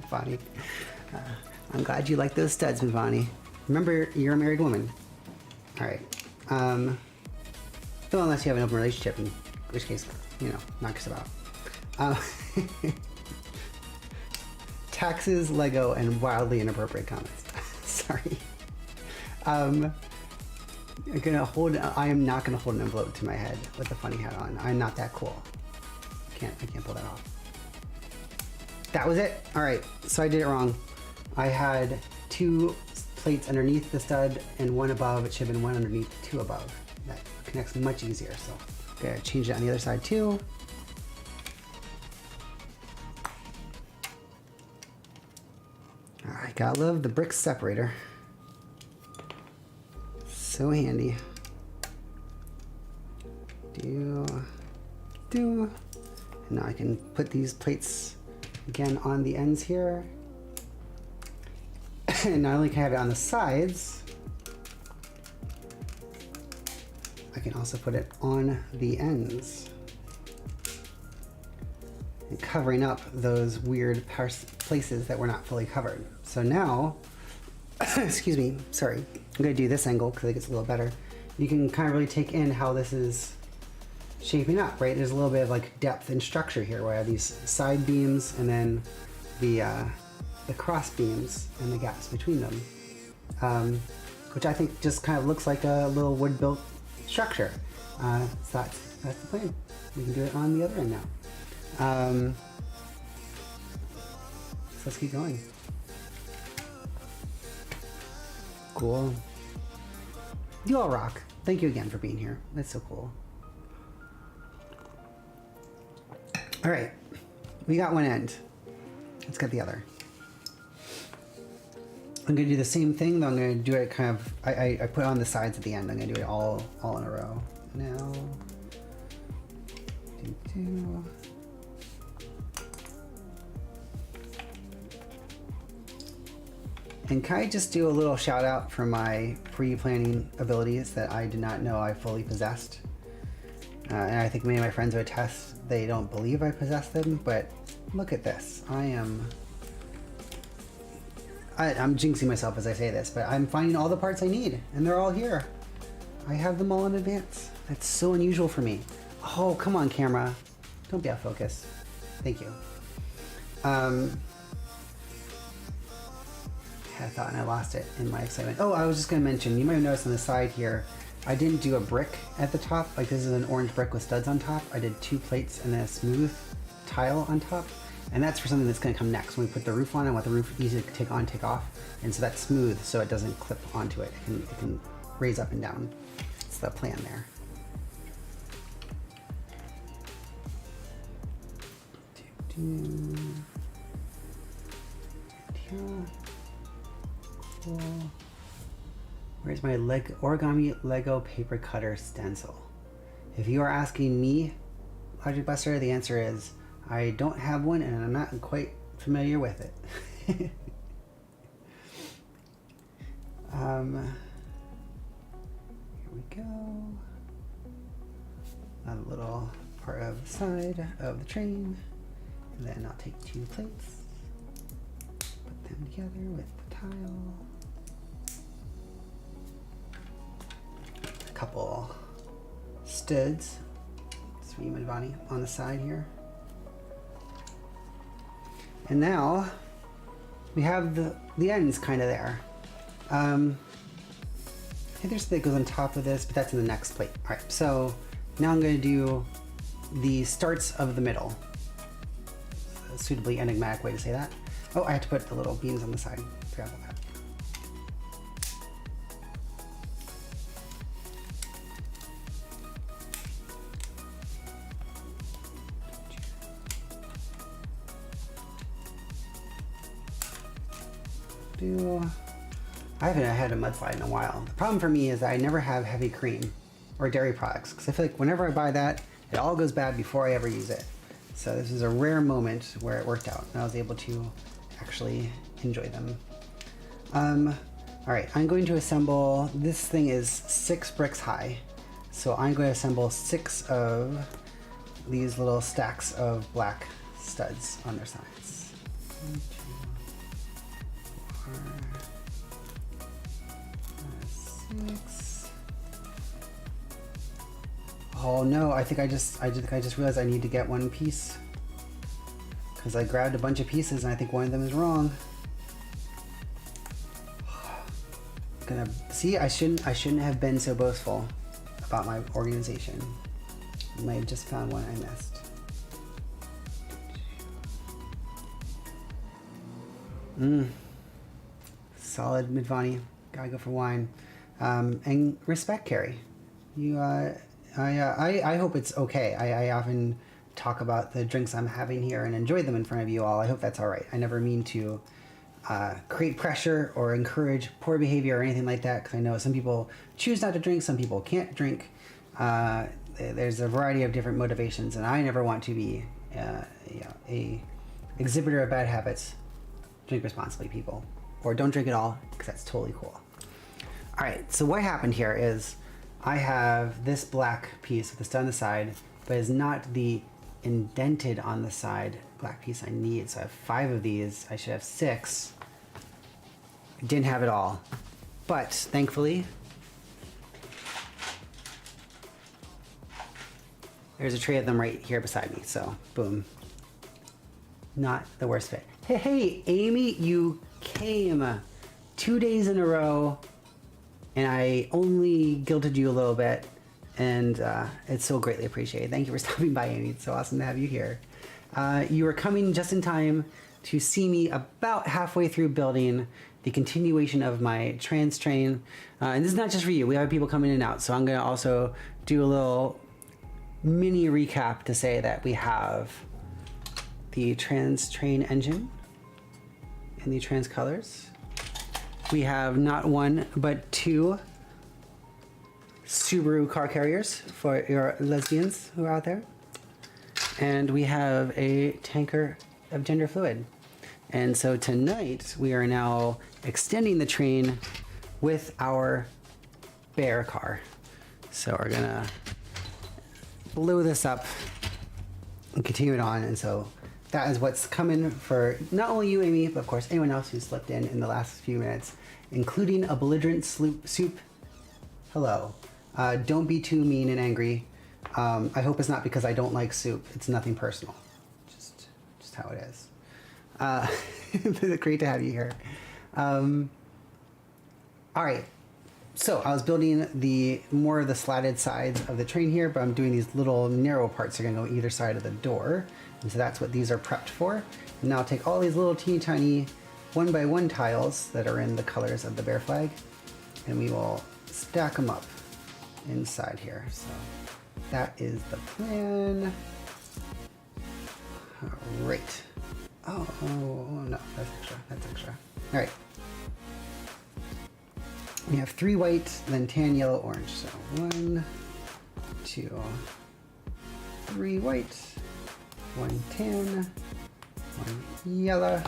Bonnie. I'm glad you like those studs, Bonnie. Remember, you're a married woman. All right. Well, unless you have an open relationship, in which case, you know, knock yourself out. Taxes, Lego, and wildly inappropriate comments. Sorry. I am not gonna hold an envelope to my head with a funny hat on. I'm not that cool. I can't pull that off. That was it. All right, so I did it wrong. I had 2 plates underneath the stud and 1 above. It should have been 1 underneath, 2 above. That connects much easier. So okay, change it on the other side too. All right, gotta love the brick separator. So handy. And now I can put these plates again on the ends here. And not only can I have it on the sides, I can also put it on the ends, and covering up those weird places that were not fully covered. So now, excuse me, sorry, I'm gonna do this angle because I think it's a little better. You can kind of really take in how this is shaping up, right? There's a little bit of like depth and structure here where I have these side beams and then the cross beams and the gaps between them, which I think just kind of looks like a little wood built structure. So that's the plan. We can do it on the other end now. So let's keep going. Cool. You all rock. Thank you again for being here. That's so cool. All right, we got one end. Let's get the other. I'm gonna do the same thing, though I'm gonna do it kind of, I put it on the sides at the end. I'm gonna do it all in a row. Now, And can I just do a little shout out for my pre-planning abilities that I did not know I fully possessed? And I think many of my friends would attest they don't believe I possess them, but look at this. I'm jinxing myself as I say this, but I'm finding all the parts I need, and they're all here. I have them all in advance. That's so unusual for me. Oh, come on, camera. Don't be out of focus. Thank you. I thought and I lost it in my excitement. Oh, I was just gonna mention, you might have noticed on the side here, I didn't do a brick at the top. Like this is an orange brick with studs on top. I did 2 plates and then a smooth tile on top. And that's for something that's gonna come next. When we put the roof on, I want the roof easy to take on, take off. And so that's smooth so it doesn't clip onto it. It can raise up and down. It's the plan there. Where's my origami Lego paper cutter stencil? If you are asking me, Logic Buster, the answer is I don't have one and I'm not quite familiar with it. Here we go. A little part of the side of the train. And then I'll take 2 plates, put them together with the tile. A couple studs, sweet Madvani, on the side here. And now we have the ends kind of there. I think there's something that goes on top of this, but that's in the next plate. All right, so now I'm going to do the starts of the middle. A suitably enigmatic way to say that. Oh, I have to put the little beans on the side. Forgot about that. I haven't had a mudslide in a while. The problem for me is that I never have heavy cream or dairy products because I feel like whenever I buy that, it all goes bad before I ever use it. So this is a rare moment where it worked out and I was able to actually enjoy them. All right, I'm going to assemble, this thing is 6 bricks high. So I'm going to assemble 6 of these little stacks of black studs on their sides. 1, 2, 4, 5, 6. Oh no, I think I just realized I need to get one piece. Because I grabbed a bunch of pieces and I think one of them is wrong. See, I shouldn't have been so boastful about my organization. I might have just found one I missed. Solid Midvani. Gotta go for wine. And respect, Carrie. You, I hope it's okay. I often talk about the drinks I'm having here and enjoy them in front of you all. I hope that's all right. I never mean to create pressure or encourage poor behavior or anything like that, because I know some people choose not to drink, some people can't drink. There's a variety of different motivations, and I never want to be a exhibitor of bad habits. Drink responsibly, people. Or don't drink at all, because that's totally cool. All right, so what happened here is I have this black piece with the stud on the side, but it's not the indented on the side black piece I need. So I have 5 of these. I should have 6. I didn't have it all. But thankfully, there's a tray of them right here beside me. So boom. Not the worst fit. Hey, Amy, you came 2 days in a row and I only guilted you a little bit, and it's so greatly appreciated. Thank you for stopping by, Amy. It's so awesome to have you here. You are coming just in time to see me about halfway through building the continuation of my trans train. And this is not just for you. We have people coming in and out. So I'm going to also do a little mini recap to say that we have the trans train engine in the trans colors. We have not 1, but 2 Subaru car carriers for your lesbians who are out there. And we have a tanker of gender fluid. And so tonight we are now extending the train with our bear car. So we're gonna blow this up and continue it on. And so that is what's coming for not only you, Amy, but of course anyone else who slipped in the last few minutes, including a belligerent soup. Hello. Don't be too mean and angry. I hope it's not because I don't like soup. It's nothing personal. Just how it is. Great to have you here. All right. So I was building more of the slatted sides of the train here, but I'm doing these little narrow parts that are going to go either side of the door. And so that's what these are prepped for. And now I'll take all these little teeny tiny 1x1 tiles that are in the colors of the bear flag, and we will stack them up inside here. So that is the plan. All right. Oh no, that's extra. That's extra. All right. We have 3 white, then tan, yellow, orange. So 1, 2, 3 white, one tan, one yellow,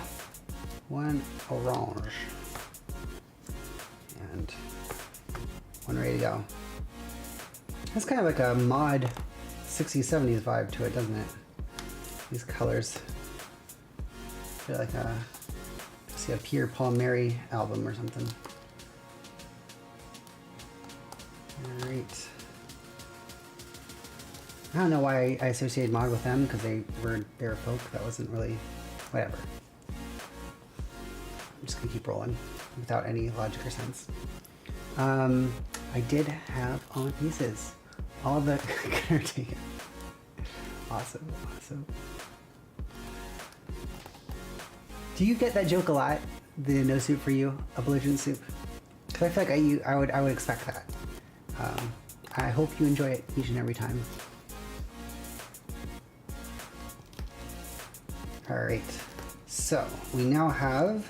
one orange, and one ready to go. That's kind of like a mod 60s, 70s vibe to it, doesn't it? These colors. I feel like see a Pierre Paul Mary album or something. Alright. I don't know why I associated mod with them, because they were folk. That wasn't really... whatever. I'm just gonna keep rolling without any logic or sense. I did have all the pieces. All the are taken. Awesome, awesome. Do you get that joke a lot? The no soup for you, a belligerent soup? Because I feel like I would expect that. I hope you enjoy it each and every time. Alright, so we now have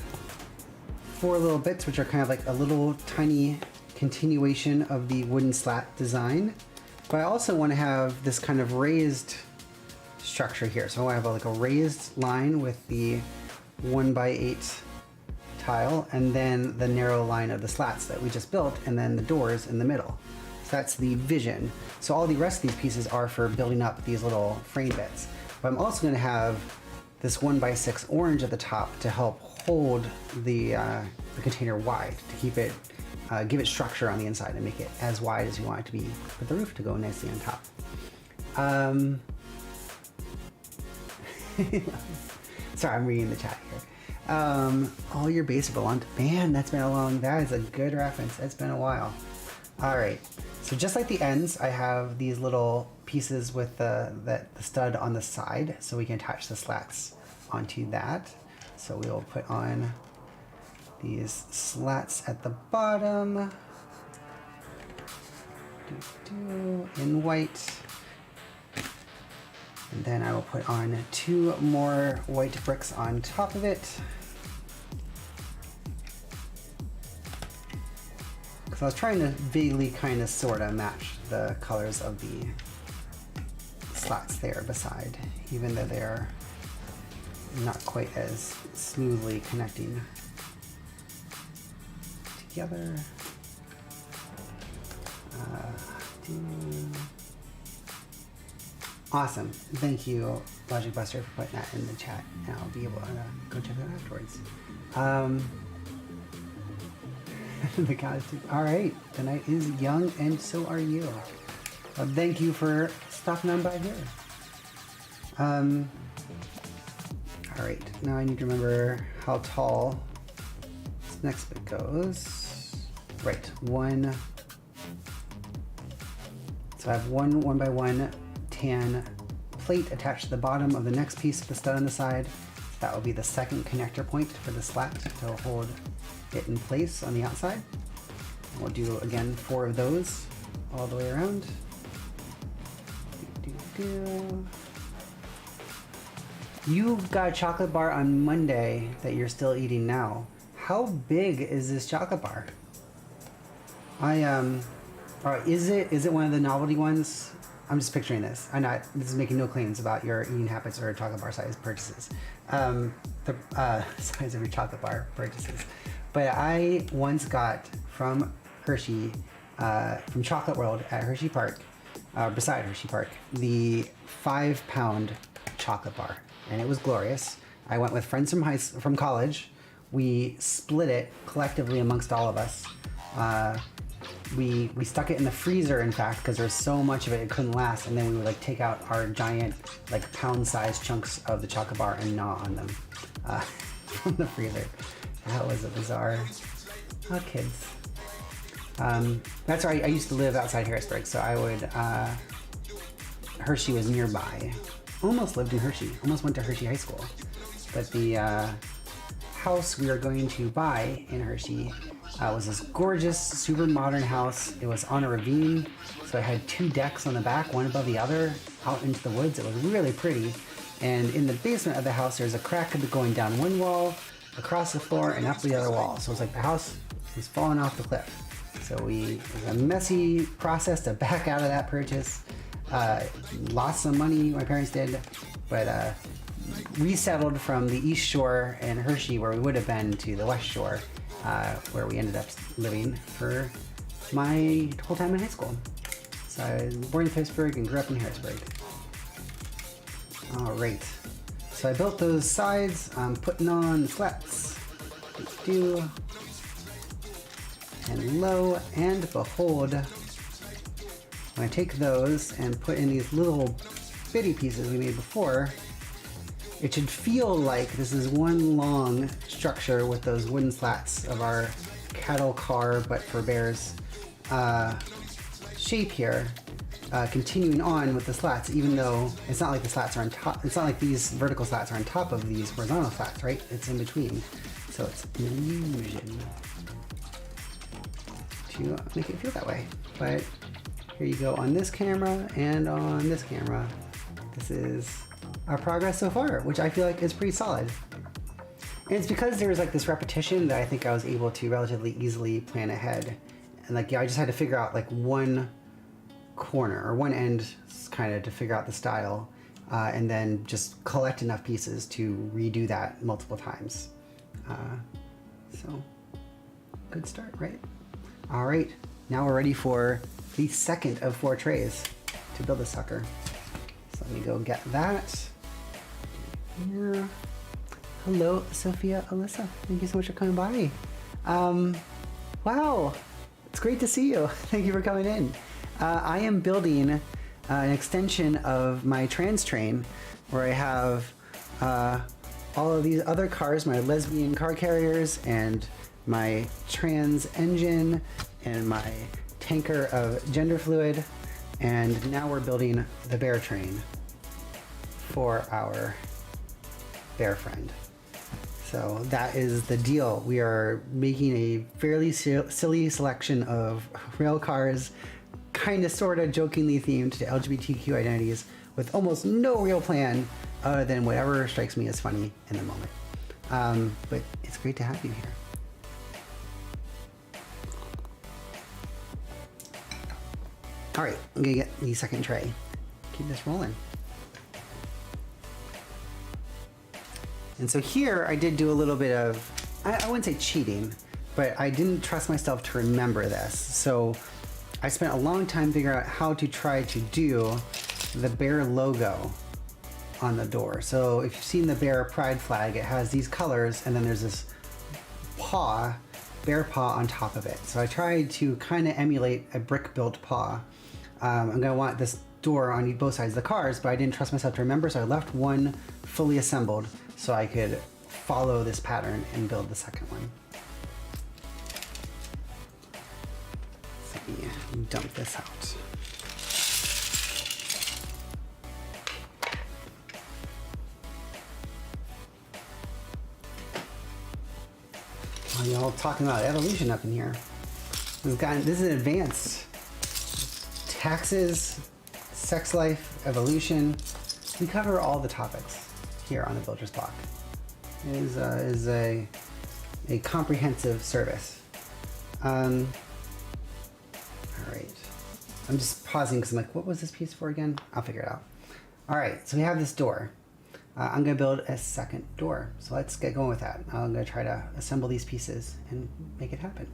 4 little bits, which are kind of like a little tiny continuation of the wooden slat design. But I also want to have this kind of raised structure here. So I have like a raised line with the 1x8 tile, and then the narrow line of the slats that we just built, and then the doors in the middle. So that's the vision. So all the rest of these pieces are for building up these little frame bits. But I'm also going to have this 1x6 orange at the top to help hold the container wide, to keep it, give it structure on the inside and make it as wide as you want it to be, with the roof to go nicely on top. Sorry, I'm reading the chat here. All your base belong to... Man, that's been a long... That is a good reference. It's been a while. All right. So just like the ends, I have these little pieces with the stud on the side, so we can attach the slats onto that. So we will put on these slats at the bottom in white. And then I will put on 2 more white bricks on top of it. Because I was trying to vaguely kind of sort of match the colors of the slats there beside, even though they're not quite as smoothly connecting together. Awesome. Thank you, Logic Buster, for putting that in the chat, and I'll be able to go check it out afterwards. The guys too. All right, the night is young, and so are you. Thank you for stopping on by here. All right, now I need to remember how tall this next bit goes. Right, 1. So I have 1 1x1 tan plate attached to the bottom of the next piece with the stud on the side. That will be the second connector point for the slat to hold it in place on the outside. And we'll do again 4 of those all the way around. You got a chocolate bar on Monday that you're still eating now. How big is this chocolate bar? Alright, is it one of the novelty ones? I'm just picturing this. This is making no claims about your eating habits or chocolate bar size purchases. The size of your chocolate bar purchases. But I once got from Hershey, from Chocolate World at Hershey Park, beside Hershey Park, the 5-pound chocolate bar. And it was glorious. I went with friends from college. We split it collectively amongst all of us. We stuck it in the freezer, in fact, because there was so much of it couldn't last, and then we would like take out our giant, like pound-sized chunks of the chocolate bar and gnaw on them from the freezer. That was a bizarre... Oh, kids. That's where I used to live outside Harrisburg, so I would... Hershey was nearby. Almost lived in Hershey. Almost went to Hershey High School. But the house we were going to buy in Hershey was this gorgeous, super modern house. It was on a ravine, so it had 2 decks on the back, one above the other, out into the woods. It was really pretty. And in the basement of the house, there's a crack going down one wall, across the floor, and up the other wall. So it was like the house was falling off the cliff. So it was a messy process to back out of that purchase. Lost some money, my parents did, but resettled from the East Shore in Hershey, where we would have been, to the West Shore, where we ended up living for my whole time in high school. So I was born in Pittsburgh and grew up in Harrisburg. All right. So I built those sides. I'm putting on the slats. And lo and behold, when I take those and put in these little bitty pieces we made before, it should feel like this is one long structure with those wooden slats of our cattle car, but for bears, shape here, continuing on with the slats, even though it's not like the slats are on top. It's not like these vertical slats are on top of these horizontal slats, right? It's in between. So it's an illusion to make it feel that way. But here you go on this camera and on this camera. This is our progress so far, which I feel like is pretty solid. And it's because there was like this repetition that I think I was able to relatively easily plan ahead. And like, yeah, I just had to figure out like one corner or one end kind of to figure out the style, and then just collect enough pieces to redo that multiple times. So good start, right? All right, now we're ready for the second of 4 trays to build this sucker. So let me go get that. Yeah. Hello, Sophia, Alyssa. Thank you so much for coming by. Wow, it's great to see you. Thank you for coming in. I am building an extension of my trans train where I have all of these other cars, my lesbian car carriers and my trans engine and my tanker of gender fluid. And now we're building the bear train for our bear friend. So that is the deal. We are making a fairly silly selection of rail cars, kind of sort of jokingly themed to LGBTQ identities, with almost no real plan other than whatever strikes me as funny in the moment. But it's great to have you here. All right, I'm gonna get the second tray. Keep this rolling. And so here I did do a little bit of, I wouldn't say cheating, but I didn't trust myself to remember this. So I spent a long time figuring out how to try to do the bear logo on the door. So if you've seen the bear pride flag, it has these colors and then there's this paw, bear paw on top of it. So I tried to kind of emulate a brick built paw. I'm gonna want this door on both sides of the cars, but I didn't trust myself to remember, so I left one fully assembled so I could follow this pattern and build the second one. So let me dump this out. Oh, y'all talking about evolution up in here. This is advanced. Taxes, sex life, evolution. We cover all the topics here on the Builder's Block. It is a comprehensive service. All right. I'm just pausing because I'm like, what was this piece for again? I'll figure it out. All right, so we have this door. I'm gonna build a second door. So let's get going with that. I'm gonna try to assemble these pieces and make it happen.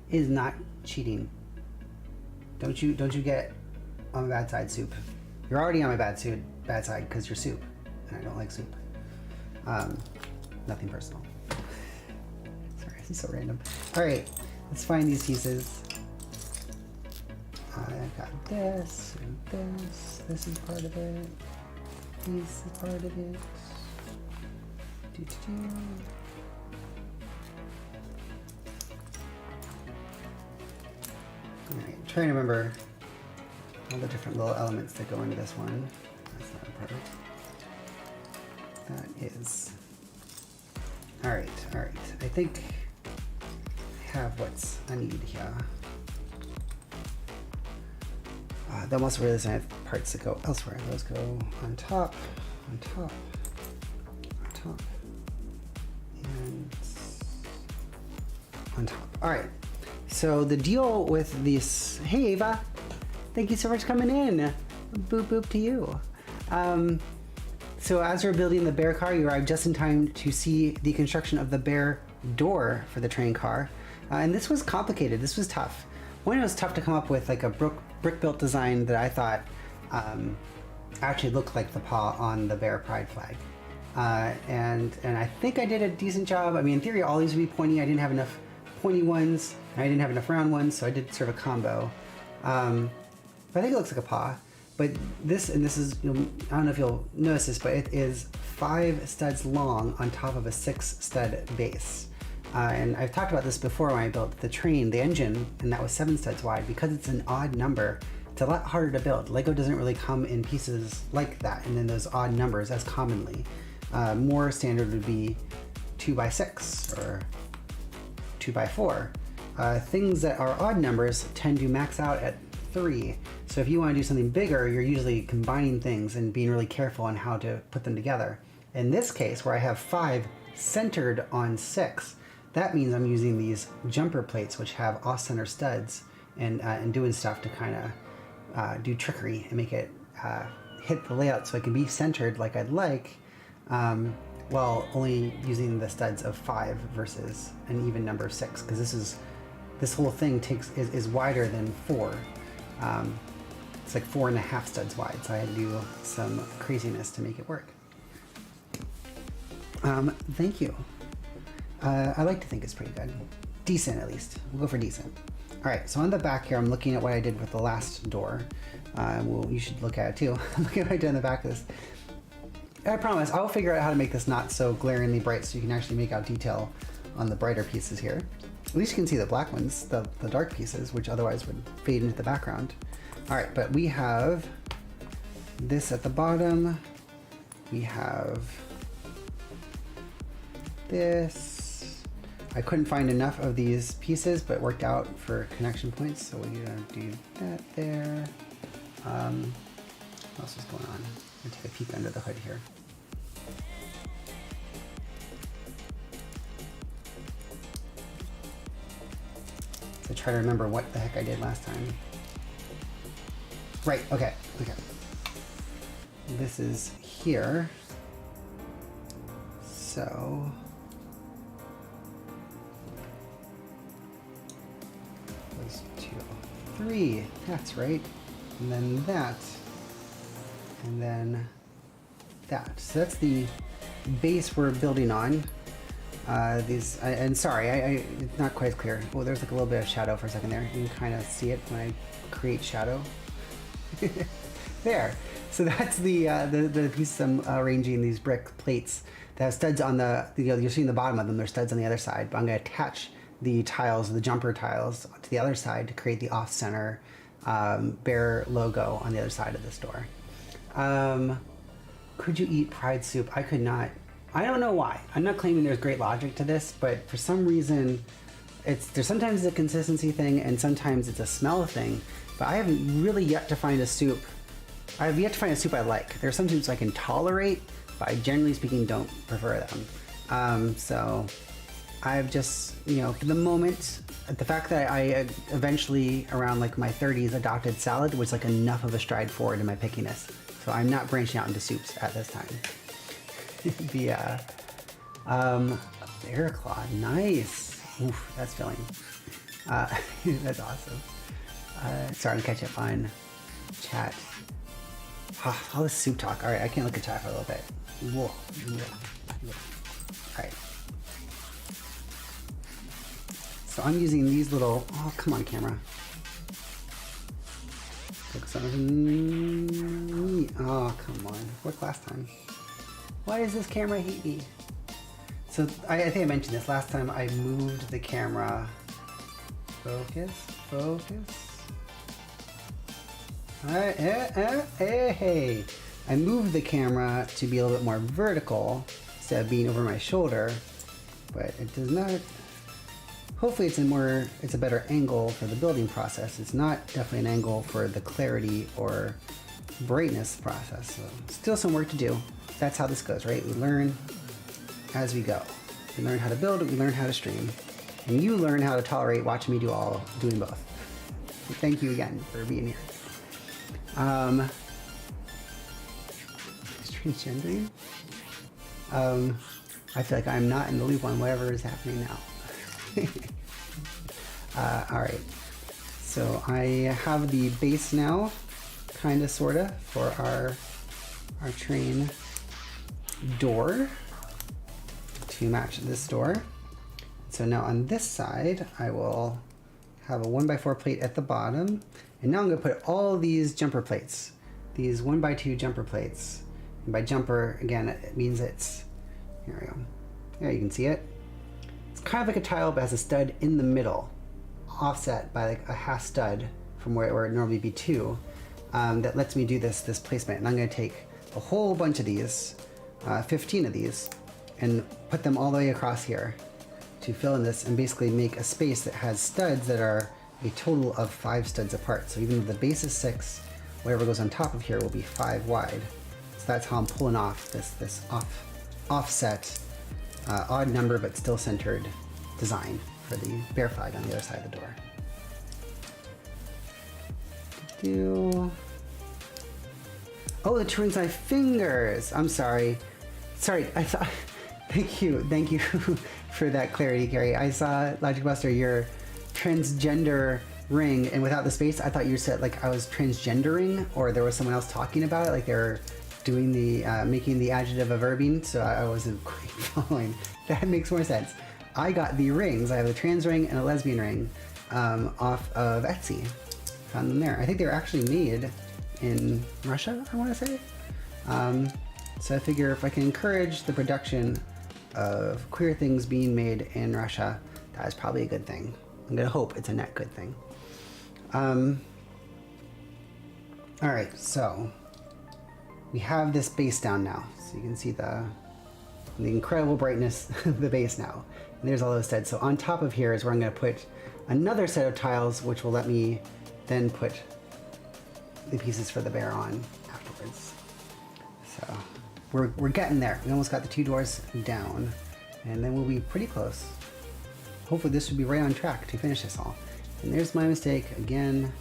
It is not cheating. Don't you get on my bad side, Soup. You're already on my bad side because you're Soup, and I don't like Soup. Nothing personal. Sorry, this is so random. All right, let's find these pieces. I've got this and this. This is part of it. This is part of it. Alright, I'm trying to remember all the different little elements that go into this one. That's not important. That is. Alright. I think I have what I need here. That must realize I have parts that go elsewhere. Those go on top, on top, on top, and on top. All right. So the deal with this, hey Ava, thank you so much for coming in. Boop boop to you. So as we're building the bear car, you arrived just in time to see the construction of the bear door for the train car. And this was complicated. This was tough. One, it was tough to come up with like a brick-built design that I thought actually looked like the paw on the bear pride flag. And I think I did a decent job. I mean, in theory, all these would be pointy. I didn't have enough pointy ones. And I didn't have enough round ones, so I did sort of a combo. But I think it looks like a paw. But this is, I don't know if you'll notice this, but it is 5 studs long on top of a 6 stud base. And I've talked about this before when I built the train, the engine, and that was 7 studs wide. Because it's an odd number, it's a lot harder to build. Lego doesn't really come in pieces like that, and then those odd numbers as commonly. More standard would be 2x6 or 2x4. Things that are odd numbers tend to max out at 3. So if you want to do something bigger, you're usually combining things and being really careful on how to put them together. In this case, where I have 5 centered on 6, that means I'm using these jumper plates, which have off-center studs, and doing stuff to kind of do trickery and make it hit the layout so it can be centered like I'd like, while only using the studs of 5 versus an even number of 6, because this whole thing is wider than 4. It's like 4.5 studs wide, so I had to do some craziness to make it work. Thank you. I like to think it's pretty good. Decent, at least. We'll go for decent. All right, so on the back here, I'm looking at what I did with the last door. Well, you should look at it too. Look at what I did on the back of this. I promise, I'll figure out how to make this not so glaringly bright so you can actually make out detail on the brighter pieces here. At least you can see the black ones, the dark pieces, which otherwise would fade into the background. All right, but we have this at the bottom. We have this. I couldn't find enough of these pieces, but it worked out for connection points, so we're gonna do that there. What else is going on? I'm gonna take a peek under the hood here. So try to remember what the heck I did last time. Right, okay. This is here. So those 2, 3, that's right. And then that. And then that. So that's the base we're building on. And sorry, it's not quite as clear. Oh, there's like a little bit of shadow for a second there. You can kind of see it when I create shadow. There. So that's the piece I'm arranging, these brick plates that have studs on you're seeing the bottom of them, there's studs on the other side, but I'm going to attach the tiles, the jumper tiles, to the other side to create the off-center bear logo on the other side of this door. Could you eat pride soup? I could not. I don't know why. I'm not claiming there's great logic to this, but for some reason, there's sometimes a consistency thing and sometimes it's a smell thing, but I haven't really yet to find a soup. I have yet to find a soup I like. There are some soups I can tolerate, but I generally speaking don't prefer them. So I've just, for the moment, the fact that I eventually around like my 30s adopted salad was like enough of a stride forward in my pickiness. So I'm not branching out into soups at this time. Bear claw, nice. Oof, that's filling. That's awesome. Sorry to catch up on chat. All this soup talk. All right, I can't look at chat for a little bit. Whoa. All right. So I'm using these little. Oh, come on, camera. Focus on. Oh, come on. Worked last time. Why does this camera hate me? So I think I mentioned this last time. I moved the camera. Focus. Hey. I moved the camera to be a little bit more vertical instead of being over my shoulder, but it does not. Hopefully it's a better angle for the building process. It's not definitely an angle for the clarity or brightness process. So still some work to do. That's how this goes, right? We learn as we go. We learn how to build, we learn how to stream. And you learn how to tolerate watching me doing both. So thank you again for being here. Let's transgendering? I feel like I'm not in the loop on whatever is happening now. All right. So I have the base now, kind of, sort of, for our train door to match this door. So now on this side, I will have a 1x4 plate at the bottom. And now I'm going to put all these jumper plates, these 1x2 jumper plates. And by jumper, again, it means it's, here we go. There, you can see it. It's kind of like a tile, but has a stud in the middle, offset by like a half stud from where it would normally be 2. That lets me do this placement. And I'm going to take a whole bunch of these, 15 of these, and put them all the way across here to fill in this and basically make a space that has studs that are a total of 5 studs apart. So even though the base is 6, whatever goes on top of here will be 5 wide. So that's how I'm pulling off this offset, odd number but still centered design for the bear flag on the other side of the door. Oh, the turns my fingers. I'm sorry. I thought. Thank you for that clarity, Carrie. I saw Logic Buster, your transgender ring, and without the space, I thought you said like I was transgendering, or there was someone else talking about it, like they're doing the making the adjective a verbing. So I wasn't quite following. That makes more sense. I got the rings. I have a trans ring and a lesbian ring off of Etsy. Found them there. I think they were actually made in Russia, I want to say. So I figure if I can encourage the production of queer things being made in Russia, that is probably a good thing. I'm gonna hope it's a net good thing. All right, so we have this base down now. So you can see the incredible brightness of the base now. And there's all those studs. So on top of here is where I'm gonna put another set of tiles, which will let me then put the pieces for the bear on afterwards. So we're getting there. We almost got the 2 doors down, and then we'll be pretty close. Hopefully this will be right on track to finish this all. And there's my mistake again,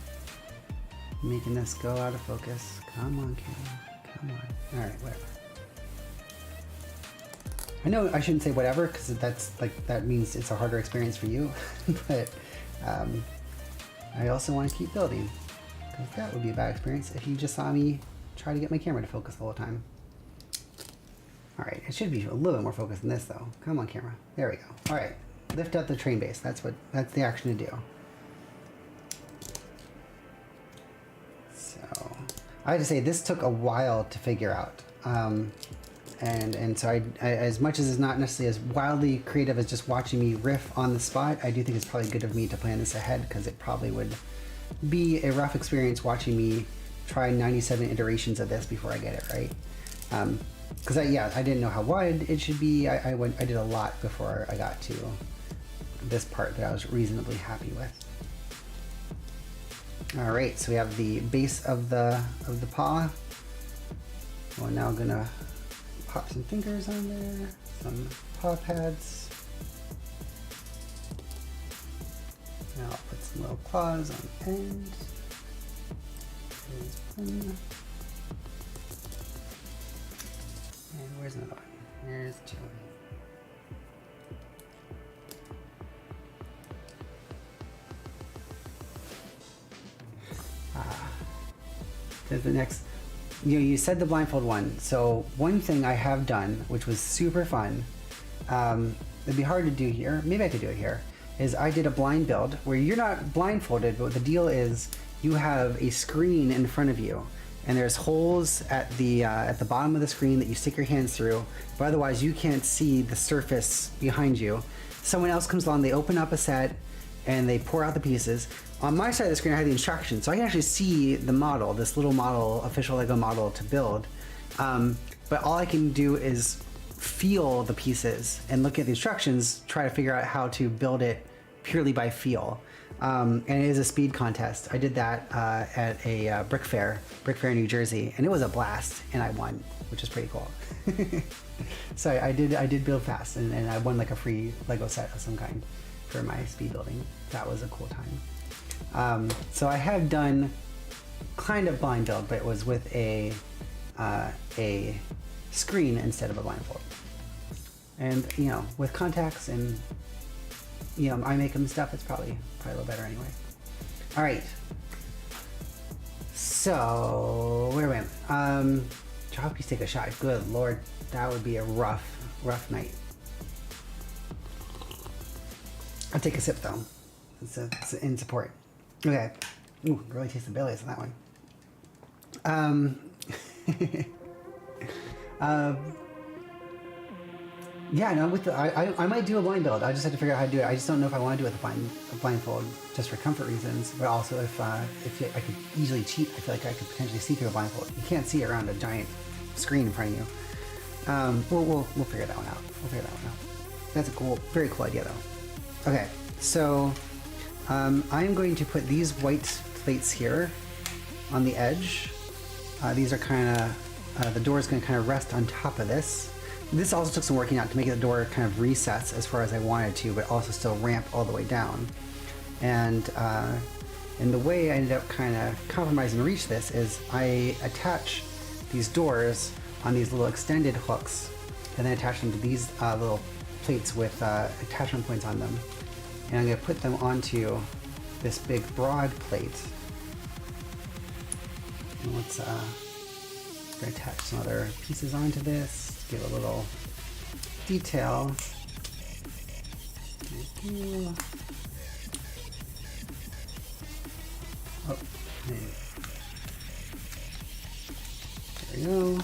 making this go out of focus. Come on, camera, come on. All right, whatever. I know I shouldn't say whatever because that means it's a harder experience for you, but I also want to keep building because that would be a bad experience if you just saw me try to get my camera to focus the whole time. All right, it should be a little bit more focused than this though. Come on, camera. There we go. All right, lift up the train base. That's the action to do. So I have to say this took a while to figure out. And so I, as much as it's not necessarily as wildly creative as just watching me riff on the spot, I do think it's probably good of me to plan this ahead because it probably would be a rough experience watching me try 97 iterations of this before I get it right. Because I didn't know how wide it should be. I did a lot before I got to this part that I was reasonably happy with. All right, so we have the base of the paw. We're now gonna pop some fingers on there, some paw pads. Now I'll put some little claws on the end. There's one. And where's another one? There's 2. There's the next. You said the blindfold one. So one thing I have done, which was super fun, it'd be hard to do here. Maybe I could do it here. Is I did a blind build where you're not blindfolded, but the deal is you have a screen in front of you, and there's holes at the bottom of the screen that you stick your hands through. But otherwise, you can't see the surface behind you. Someone else comes along, they open up a set, and they pour out the pieces. On my side of the screen, I have the instructions, so I can actually see the model, this little model, official Lego model to build. But all I can do is feel the pieces and look at the instructions, try to figure out how to build it purely by feel. And it is a speed contest. I did that at a Brick Fair in New Jersey, and it was a blast, and I won, which is pretty cool. So I did build fast, and I won like a free Lego set of some kind for my speed building. That was a cool time. So I have done kind of blind build, but it was with a screen instead of a blindfold. And, you know, with contacts and, you know, eye makeup and stuff, it's probably a little better anyway. All right. So, where am I? Drop piece, take a shot. Good Lord, that would be a rough night. I'll take a sip though. It's in support. Okay. Ooh, really taste the Baileys on that one. Yeah, no, with the, I might do a blind build. I just have to figure out how to do it. I just don't know if I want to do it with a blindfold, just for comfort reasons. But also, if I could easily cheat, I feel like I could potentially see through a blindfold. You can't see around a giant screen in front of you. We'll figure that one out. That's a very cool idea, though. Okay, so I'm going to put these white plates here on the edge. These are kind of the door is going to kind of rest on top of this. This also took some working out to make the door kind of recess as far as I wanted to, but also still ramp all the way down. And the way I ended up kind of compromising to reach this is I attach these doors on these little extended hooks, and then attach them to these little plates with attachment points on them. And I'm going to put them onto this big broad plate. And let's attach some other pieces onto this. Give a little detail. Oh, there we go.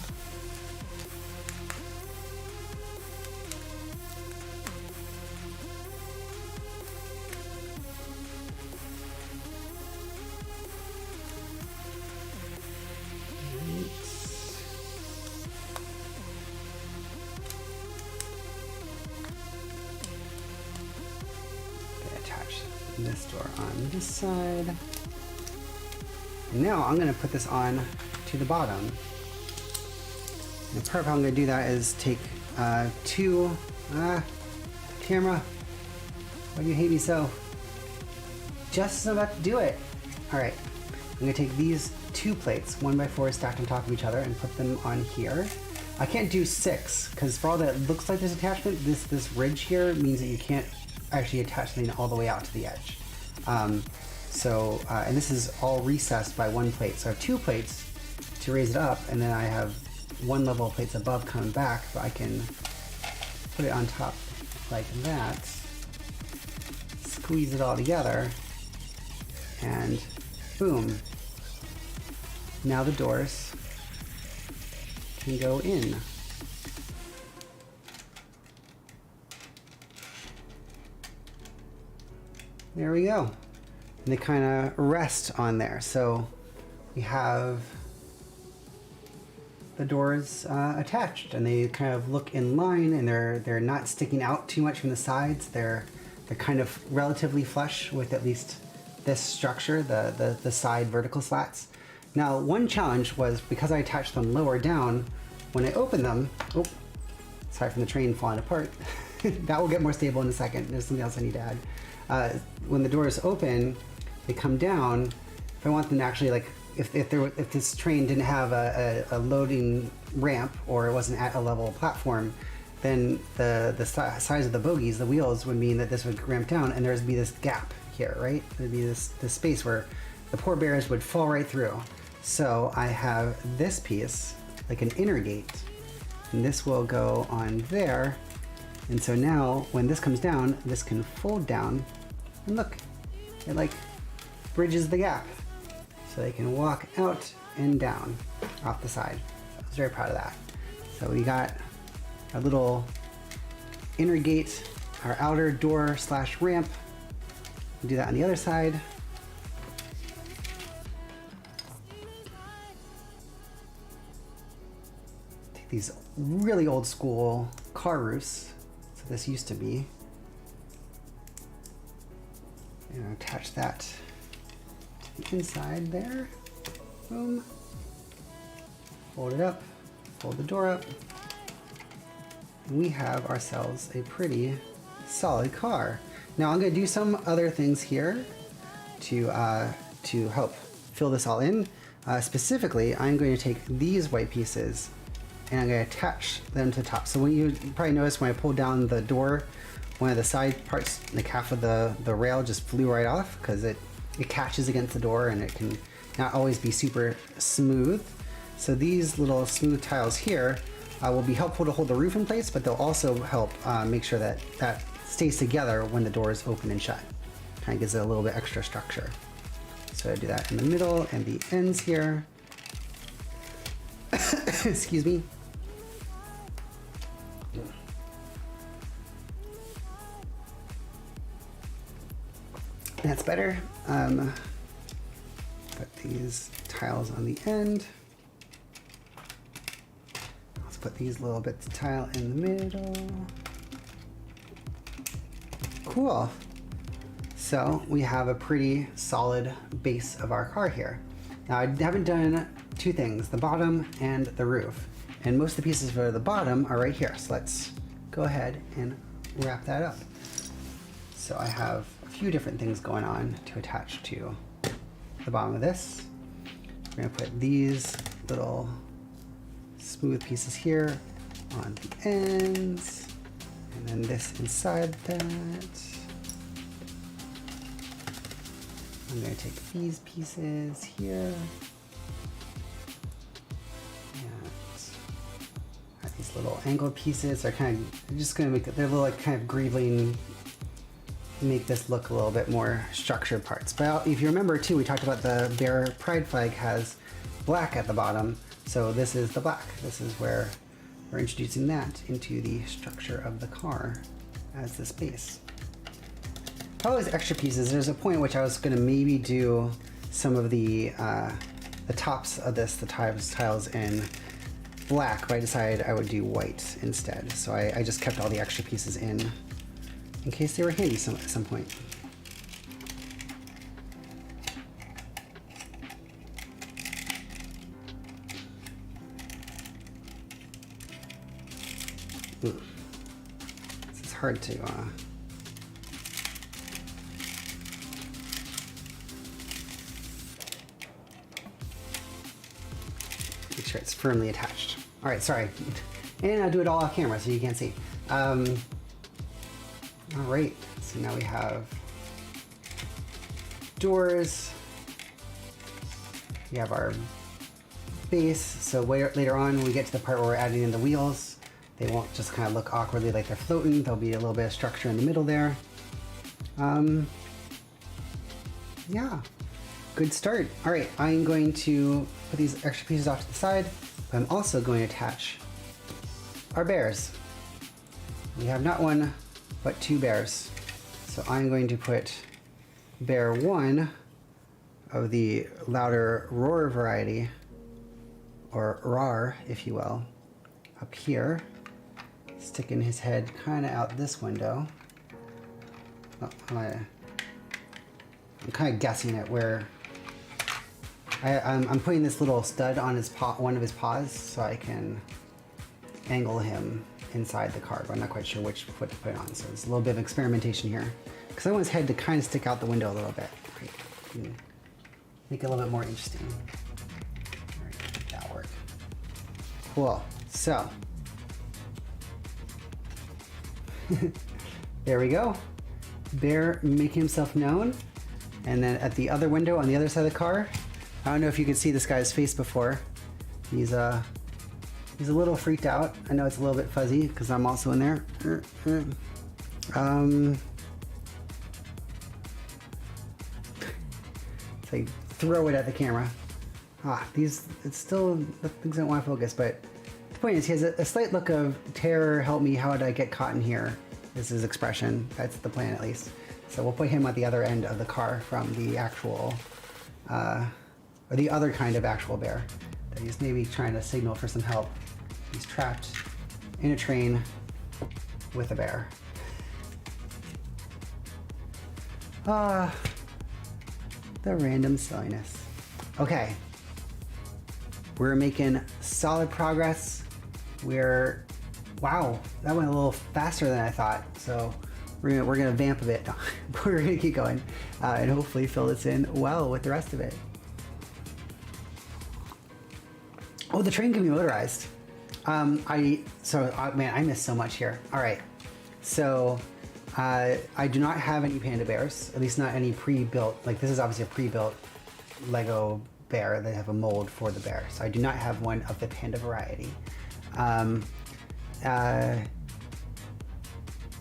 This door on this side. And now I'm going to put this on to the bottom. And part of how I'm going to do that is take two... camera, why do you hate me so? Jess is about to do it. Alright, I'm going to take these two plates, 1x4 stacked on top of each other, and put them on here. I can't do 6, because for all that it looks like there's attachment, this ridge here means that you can't actually attach something all the way out to the edge. And this is all recessed by one plate. So I have 2 plates to raise it up, and then I have 1 level of plates above coming back, so I can put it on top like that, squeeze it all together, and boom. Now the doors can go in. There we go. And they kind of rest on there. So we have the doors attached, and they kind of look in line, and they're not sticking out too much from the sides. They're kind of relatively flush with at least this structure, the side vertical slats. Now, one challenge was because I attached them lower down, when I open them, oh, sorry for the train falling apart. That will get more stable in a second. There's something else I need to add. When the doors open, they come down. If I want them to actually, like, if this train didn't have a loading ramp, or it wasn't at a level platform, then the size of the bogies, the wheels, would mean that this would ramp down, and there would be this gap here, right? There'd be this space where the poor bears would fall right through. So I have this piece, like an inner gate, and this will go on there. And so now, when this comes down, this can fold down, and look, it like bridges the gap. So they can walk out and down off the side. I was very proud of that. So we got our little inner gate, our outer door / ramp. We'll do that on the other side. Take these really old school car roofs. This used to be, and attach that to the inside there. Boom. Fold it up, fold the door up, and we have ourselves a pretty solid car. Now I'm going to do some other things here to help fill this all in. Specifically, I'm going to take these white pieces and I'm going to attach them to the top. So when you probably notice when I pulled down the door, one of the side parts, like half of the rail just flew right off because it catches against the door and it can not always be super smooth. So these little smooth tiles here will be helpful to hold the roof in place, but they'll also help make sure that that stays together when the door is open and shut. Kind of gives it a little bit extra structure. So I do that in the middle and the ends here. Excuse me. That's better. Put these tiles on the end. Let's put these little bits of tile in the middle. Cool. So we have a pretty solid base of our car here. Now I haven't done two things, the bottom and the roof. And most of the pieces for the bottom are right here. So let's go ahead and wrap that up. So I have a few different things going on to attach to the bottom of this. We're gonna put these little smooth pieces here on the ends, and then this inside that. I'm gonna take these pieces here and add these little angled pieces. They're just gonna make they're little like kind of greebling, make this look a little bit more structured parts. But if you remember too, we talked about the Bear Pride flag has black at the bottom. So this is the black. This is where we're introducing that into the structure of the car as this base. All those extra pieces, there's a point at which I was gonna maybe do some of the tops of this, the tiles in black, but I decided I would do white instead. So I just kept all the extra pieces in case they were handy at some point. Ooh. This is hard to make sure it's firmly attached. All right, sorry. And I'll do it all off camera so you can't see. All right, so now we have doors. We have our base. So later on, when we get to the part where we're adding in the wheels, they won't just kind of look awkwardly like they're floating. There'll be a little bit of structure in the middle there. Yeah, good start. All right, I'm going to put these extra pieces off to the side, but I'm also going to attach our bears. We have not one, but two bears. So I'm going to put bear one of the louder roar variety, or rar, if you will, up here, sticking his head kind of out this window. Oh, I'm kind of guessing at where I'm putting this little stud on his one of his paws so I can angle him inside the car, but I'm not quite sure which foot to put it on. So it's a little bit of experimentation here because I want his head to kind of stick out the window a little bit. Right. Make it a little bit more interesting. All right, that'll work. Cool. So there we go. Bear making himself known. And then at the other window on the other side of the car, I don't know if you could see this guy's face before. He's a little freaked out. I know it's a little bit fuzzy because I'm also in there. So I throw it at the camera. It's still, the things don't want to focus, but the point is he has a slight look of terror, help me, how did I get caught in here? Is his expression. That's the plan at least. So we'll put him at the other end of the car from the actual, or the other kind of actual bear that he's maybe trying to signal for some help. He's trapped in a train with a bear. The random silliness. Okay. We're making solid progress. Wow, that went a little faster than I thought. So we're gonna vamp a bit. We're gonna keep going and hopefully fill this in well with the rest of it. Oh, the train can be motorized. Man, I missed so much here. All right. So I do not have any panda bears, at least not any pre-built. Like this is obviously a pre-built Lego bear. They have a mold for the bear. So I do not have one of the panda variety.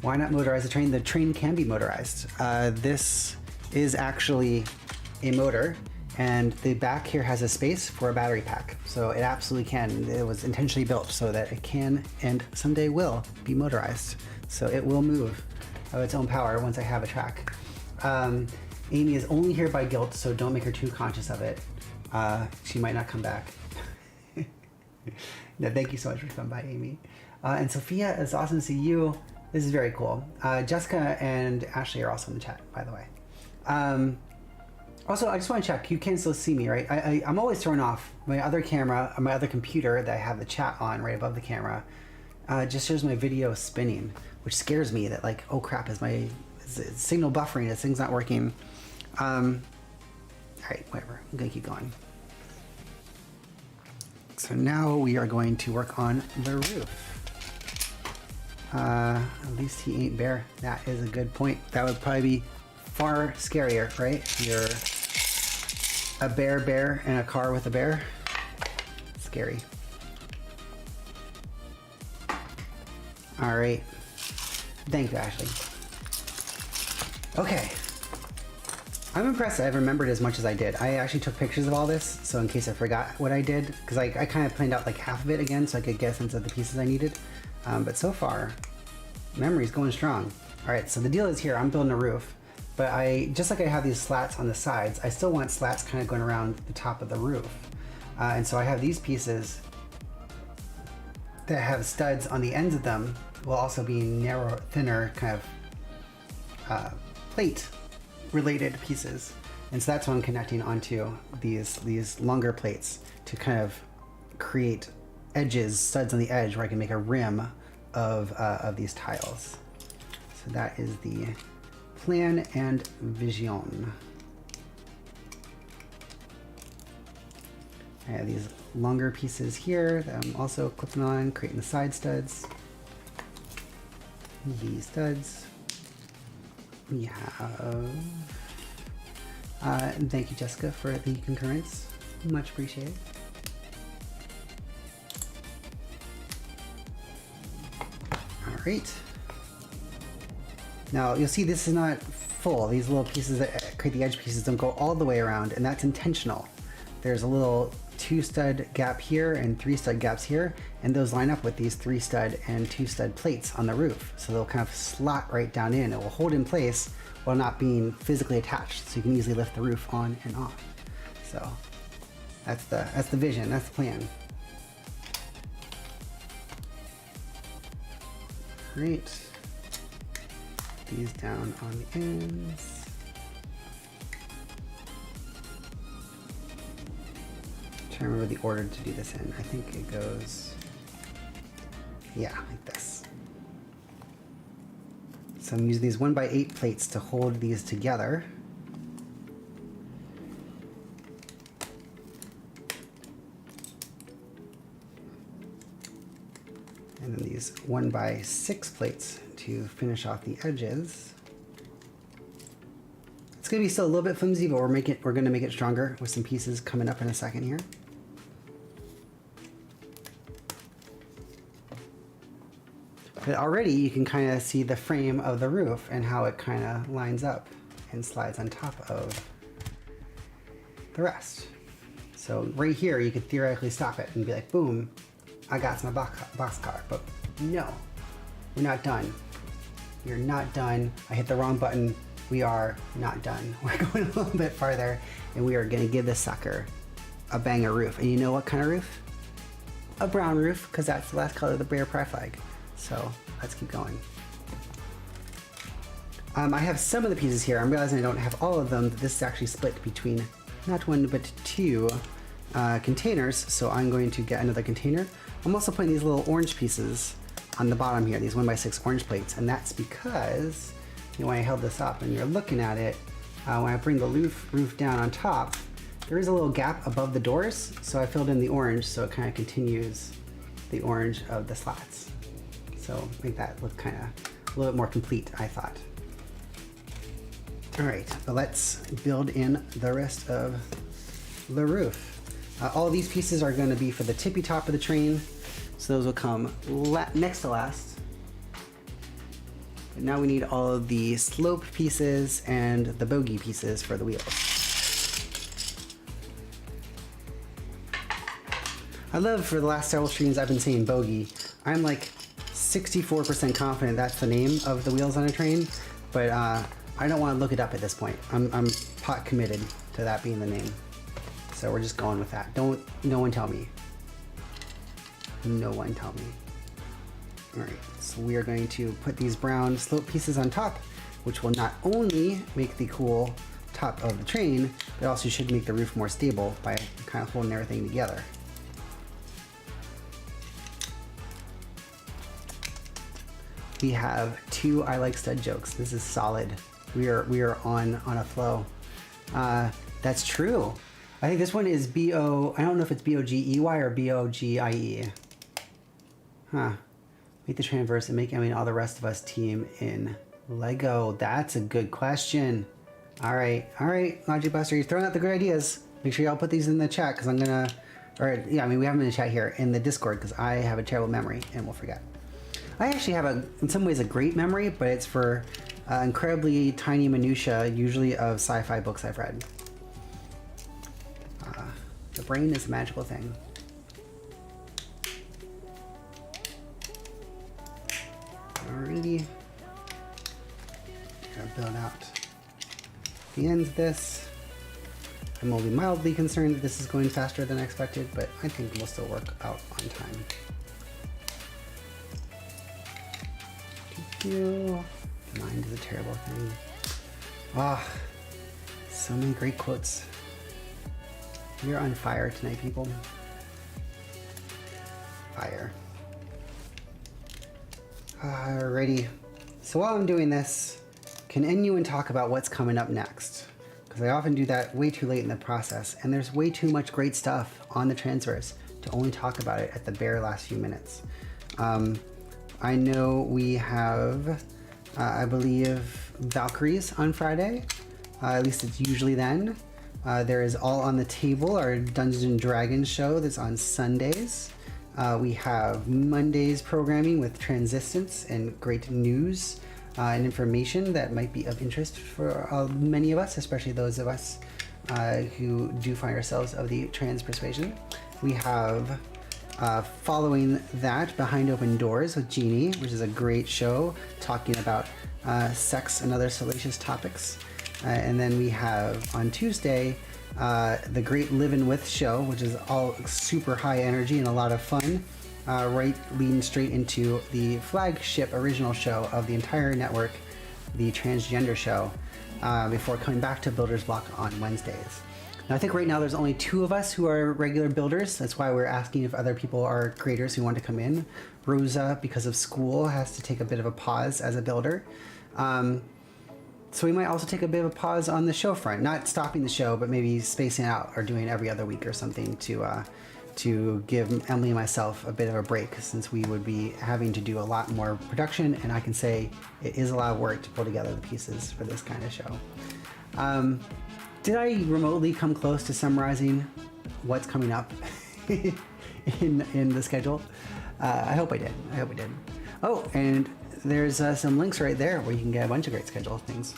Why not motorize the train? The train can be motorized. This is actually a motor, and the back here has a space for a battery pack. So it absolutely can. It was intentionally built so that it can and someday will be motorized. So it will move of its own power once I have a track. Amy is only here by guilt, so don't make her too conscious of it. She might not come back. No, thank you so much for coming by, Amy. And Sophia, it's awesome to see you. This is very cool. Jessica and Ashley are also in the chat, by the way. Also, I just want to check. You can still see me, right? I'm always thrown off. My other camera, or my other computer that I have the chat on right above the camera, just shows my video spinning, which scares me that like, oh crap, is signal buffering? This thing's not working. All right, whatever. I'm gonna keep going. So now we are going to work on the roof. At least he ain't bear. That is a good point. That would probably be far scarier, right? You're a bear in a car with a bear. Scary. All right. Thank you, Ashley. Okay. I'm impressed that I've remembered as much as I did. I actually took pictures of all this, so in case I forgot what I did, because I kind of planned out like half of it again so I could get a sense of the pieces I needed. But so far, memory's going strong. All right, so the deal is here, I'm building a roof, but just like I have these slats on the sides, I still want slats kind of going around the top of the roof. And so I have these pieces that have studs on the ends of them, while also being narrow, thinner kind of plate related pieces. And so that's what I'm connecting onto these longer plates to kind of create edges, studs on the edge where I can make a rim of these tiles. So that is the plan and vision. I have these longer pieces here that I'm also clipping on, creating the side studs. These studs. We have... and thank you, Jessica, for the concurrence. Much appreciated. All right. Now, you'll see this is not full. These little pieces that create the edge pieces don't go all the way around, and that's intentional. There's a little 2-stud gap here and 3-stud gaps here, and those line up with these 3-stud and 2-stud plates on the roof. So they'll kind of slot right down in. It will hold in place while not being physically attached, so you can easily lift the roof on and off. So that's the vision, that's the plan. Great. These down on the ends. I'm trying to remember the order to do this in. I think it goes, yeah, like this. So I'm using these 1x8 plates to hold these together. And then these 1x6 plates to finish off the edges. It's gonna be still a little bit flimsy, but we're gonna make it stronger with some pieces coming up in a second here. But already you can kind of see the frame of the roof and how it kind of lines up and slides on top of the rest. So right here, you could theoretically stop it and be like, boom, I got my boxcar. But no, we're not done. We're not done. I hit the wrong button. We are not done. We're going a little bit farther, and we are gonna give this sucker a banger roof. And you know what kind of roof? A brown roof, because that's the last color of the Bear Pride flag. So let's keep going. I have some of the pieces here. I'm realizing I don't have all of them. This is actually split between not one, but 2 containers. So I'm going to get another container. I'm also putting these little orange pieces on the bottom here, these 1x6 orange plates. And that's because, you know, when I held this up and you're looking at it, when I bring the roof down on top, there is a little gap above the doors. So I filled in the orange so it kind of continues the orange of the slats. So make that look kind of a little bit more complete, I thought. All right, but let's build in the rest of the roof. All these pieces are going to be for the tippy top of the train, so those will come next to last. But now we need all of the slope pieces and the bogey pieces for the wheels. I love, for the last several streams I've been saying bogey. I'm like 64% confident that's the name of the wheels on a train, but I don't want to look it up at this point. I'm pot committed to that being the name. So we're just going with that. No one tell me. No one tell me. All right, so we are going to put these brown slope pieces on top, which will not only make the cool top of the train, but also should make the roof more stable by kind of holding everything together. We have 2 I like stud jokes. This is solid. We are on a flow. That's true. I think this one is B-O, I don't know if it's B-O-G-E-Y or B-O-G-I-E. Huh. Make the transverse and make all the rest of us team in Lego. That's a good question. All right, Logic Buster, you're throwing out the good ideas. Make sure y'all put these in the chat, because I'm gonna, we have them in the chat here, in the Discord, because I have a terrible memory and will forget. I actually have in some ways a great memory, but it's for incredibly tiny minutia, usually of sci-fi books I've read. The brain is a magical thing. Alrighty. Gotta build out the ends of this. I'm only mildly concerned that this is going faster than expected, but I think we'll still work out on time. Mind is a terrible thing. Ah, so many great quotes. You're on fire tonight, people. Fire. Alrighty. So while I'm doing this, can anyone talk about what's coming up next? Because I often do that way too late in the process, and there's way too much great stuff on the transfers to only talk about it at the bare last few minutes. I know we have, I believe, Valkyries on Friday. At least it's usually then. There is All on the Table, our Dungeons and Dragons show that's on Sundays. We have Monday's programming with Transistence and great news and information that might be of interest for many of us, especially those of us who do find ourselves of the trans persuasion. We have following that, Behind Open Doors with Jeannie, which is a great show talking about sex and other salacious topics. And then we have on Tuesday the great Livin' With show, which is all super high energy and a lot of fun, right leading straight into the flagship original show of the entire network, the Transgender Show, before coming back to Builder's Block on Wednesdays. Now, I think right now there's only 2 of us who are regular builders. That's why we're asking if other people are creators who want to come in. Rosa, because of school, has to take a bit of a pause as a builder. So we might also take a bit of a pause on the show front. Not stopping the show, but maybe spacing out or doing every other week or something to give Emily and myself a bit of a break, since we would be having to do a lot more production, and I can say it is a lot of work to pull together the pieces for this kind of show. Did I remotely come close to summarizing what's coming up in the schedule? I hope I did. I hope I did. Oh, and there's some links right there where you can get a bunch of great schedule things.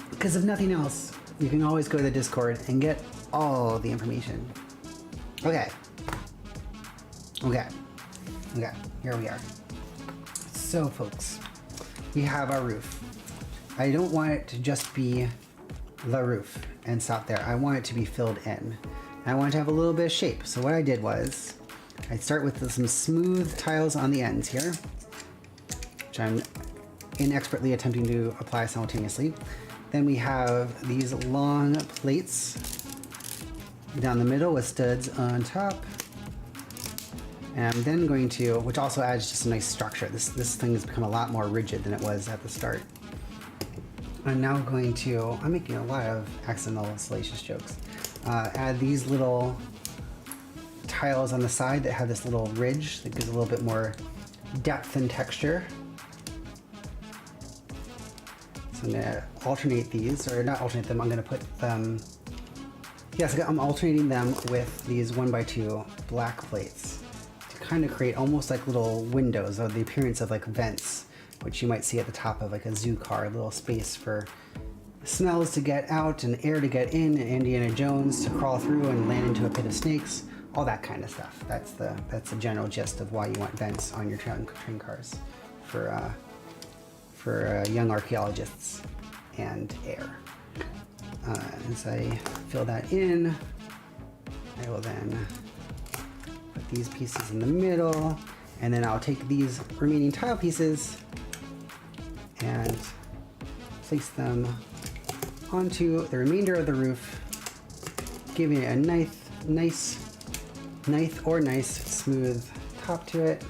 Because if nothing else, you can always go to the Discord and get all the information. Okay, here we are. So folks, we have our roof. I don't want it to just be the roof and stop there. I want it to be filled in. I want it to have a little bit of shape. So what I did was, I'd start with some smooth tiles on the ends here, which I'm inexpertly attempting to apply simultaneously. Then we have these long plates down the middle with studs on top. And I'm then going to, which also adds just a nice structure. This thing has become a lot more rigid than it was at the start. I'm now going to, I'm making a lot of accidental salacious jokes, add these little tiles on the side that have this little ridge that gives a little bit more depth and texture. So I'm gonna alternate these, or not alternate them, I'm gonna put them, yes, I'm alternating them with these 1x2 black plates to kind of create almost like little windows, or the appearance of like vents, which you might see at the top of like a zoo car, a little space for smells to get out and air to get in, and Indiana Jones to crawl through and land into a pit of snakes, all that kind of stuff. That's the general gist of why you want vents on your train cars for young archaeologists and air. As I fill that in, I will then put these pieces in the middle, and then I'll take these remaining tile pieces and place them onto the remainder of the roof, giving it a nice smooth top to it.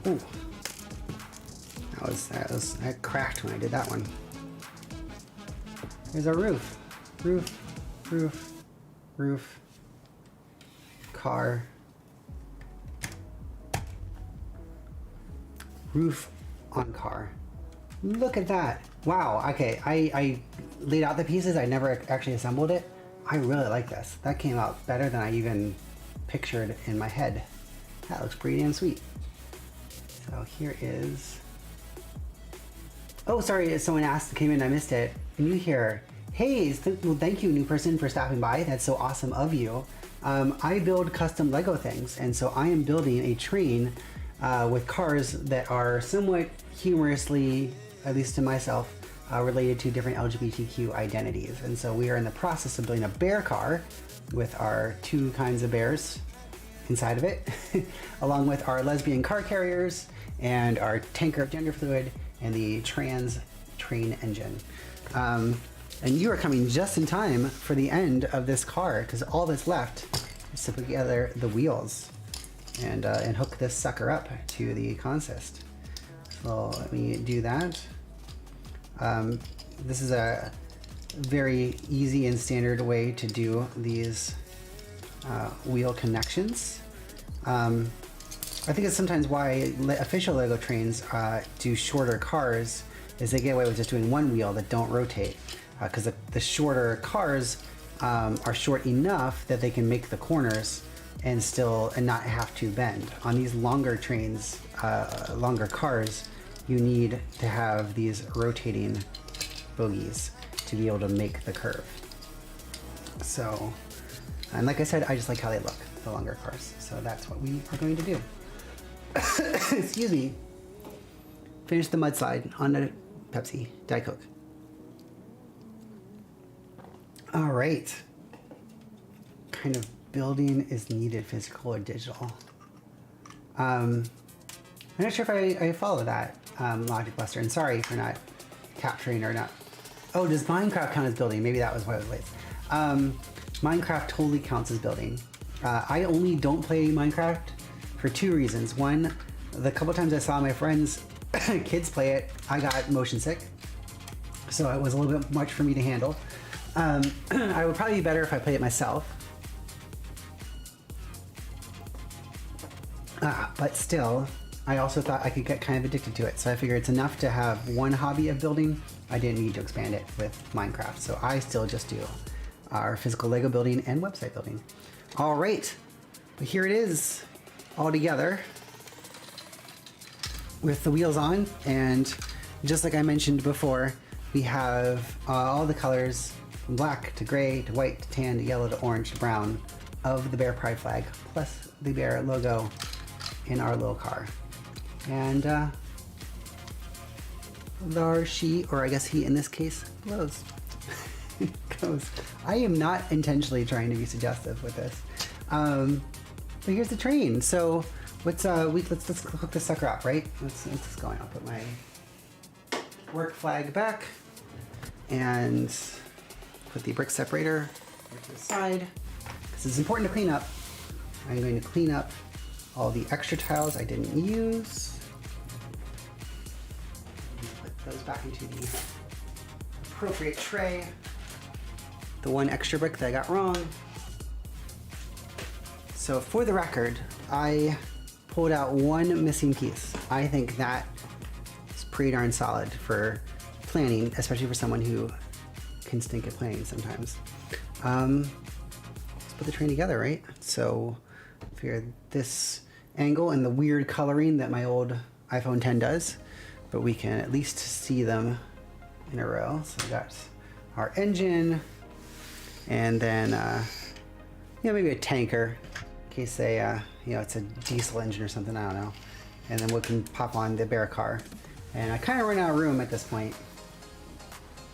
Ooh, that cracked when I did that one. There's our roof, car, roof on car. Look at that. Wow, okay, I laid out the pieces, I never actually assembled it. I really like this. That came out better than I even pictured in my head. That looks pretty damn sweet. So here is, oh sorry, someone came in, I missed it. New here. Hey, well, thank you, new person, for stopping by. That's so awesome of you. I build custom Lego things, and so I am building a train with cars that are somewhat humorously, at least to myself, related to different LGBTQ identities. And so we are in the process of building a bear car with our two kinds of bears inside of it, along with our lesbian car carriers and our tanker of gender fluid and the trans train engine. And you are coming just in time for the end of this car, because all that's left is to put together the wheels and hook this sucker up to the consist. So let me do that. This is a very easy and standard way to do these wheel connections. I think it's sometimes why official Lego trains do shorter cars, is they get away with just doing one wheel that don't rotate, because the shorter cars are short enough that they can make the corners and not have to bend. On these longer trains, longer cars, you need to have these rotating bogies to be able to make the curve. So, and like I said, I just like how they look, the longer cars. So that's what we are going to do. Excuse me. Finish the mudslide on the Pepsi, Diet Coke. All right. What kind of building is needed, physical or digital? I'm not sure if I follow that, Logic Buster, and sorry for not capturing or not. Oh, does Minecraft count as building? Maybe that was why I was late. Minecraft totally counts as building. I only don't play Minecraft for two reasons. One, the couple times I saw my friends' kids play it, I got motion sick, so it was a little bit much for me to handle. I would probably be better if I played it myself. But still, I also thought I could get kind of addicted to it, so I figured it's enough to have one hobby of building. I didn't need to expand it with Minecraft, so I still just do our physical Lego building and website building. All right, but here it is, all together with the wheels on, and just like I mentioned before, we have all the colors from black to gray to white to tan to yellow to orange to brown of the Bear Pride flag, plus the bear logo in our little car. And there she, or I guess he in this case, blows. Goes. I am not intentionally trying to be suggestive with this. But here's the train. So let's hook this sucker up, right? Let's go on. I'll put my work flag back and put the brick separator to the side, because it's important to clean up. I'm going to clean up all the extra tiles I didn't use. Put those back into the appropriate tray. The one extra brick that I got wrong. So for the record, I pulled out one missing piece. I think that is pretty darn solid for planning, especially for someone who can stink at planning sometimes. Let's put the train together, right? So figure this angle and the weird coloring that my old iPhone 10 does, but we can at least see them in a row. So we got our engine, and then maybe a tanker in case they it's a diesel engine or something, I don't know. And then we can pop on the bear car. And I kind of run out of room at this point.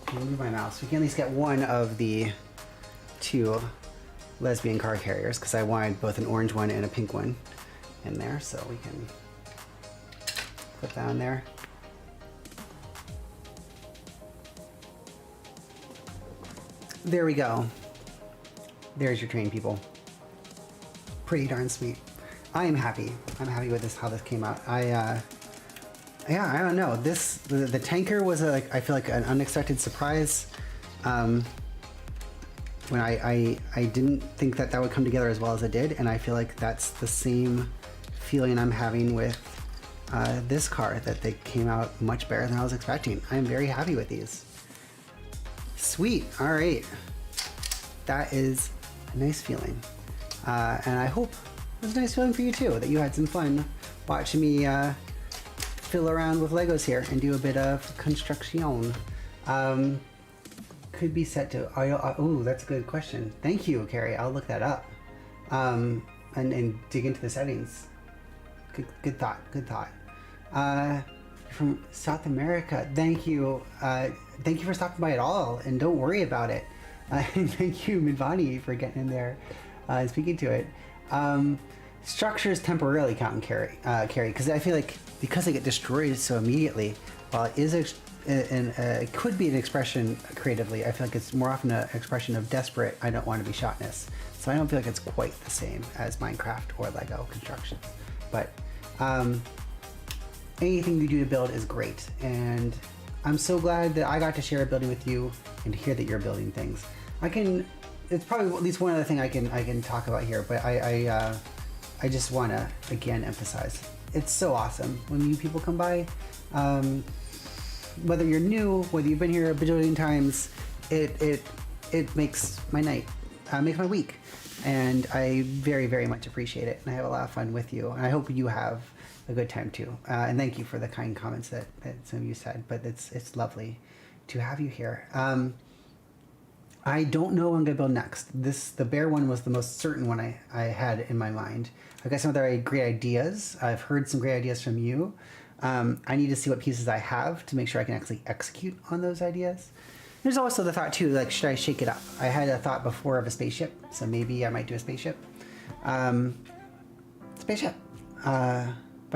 I'll move my mouse. We can at least get one of the two lesbian car carriers, because I wanted both an orange one and a pink one in there, so we can put that on there. There we go. There's your train, people. Pretty darn sweet. I am happy. I'm happy with this, how this came out. I don't know. The tanker was I feel like an unexpected surprise. When I didn't think that would come together as well as it did, and I feel like that's the same feeling I'm having with this car, that they came out much better than I was expecting. I am very happy with these. Sweet. All right. That is a nice feeling. And I hope it was a nice feeling for you too, that you had some fun watching me fiddle around with Legos here and do a bit of construction. Could be set to, oh, that's a good question. Thank you, Carrie. I'll look that up and dig into the settings. Good thought. From South America, thank you. Thank you for stopping by at all, and don't worry about it. And thank you, Midvani, for getting in there and speaking to it. Structures temporarily count in Carrie, because I feel like because they get destroyed so immediately, while it is it could be an expression creatively, I feel like it's more often an expression of desperate, I don't want to be shotness. So I don't feel like it's quite the same as Minecraft or Lego construction. But anything you do to build is great, and I'm so glad that I got to share a building with you and to hear that you're building things. It's probably at least one other thing I can talk about here, but I just want to again emphasize, it's so awesome when new people come by. Whether you're new, whether you've been here a bajillion times, it makes my night, makes my week, and I very, very much appreciate it. And I have a lot of fun with you, and I hope you have a good time too. And thank you for the kind comments that some of you said. But it's lovely to have you here. I don't know what I'm gonna build next. The bear one was the most certain one I had in my mind. I've got some other great ideas. I've heard some great ideas from you. I need to see what pieces I have to make sure I can actually execute on those ideas. There's also the thought too, like, should I shake it up? I had a thought before of a spaceship, so maybe I might do a spaceship. But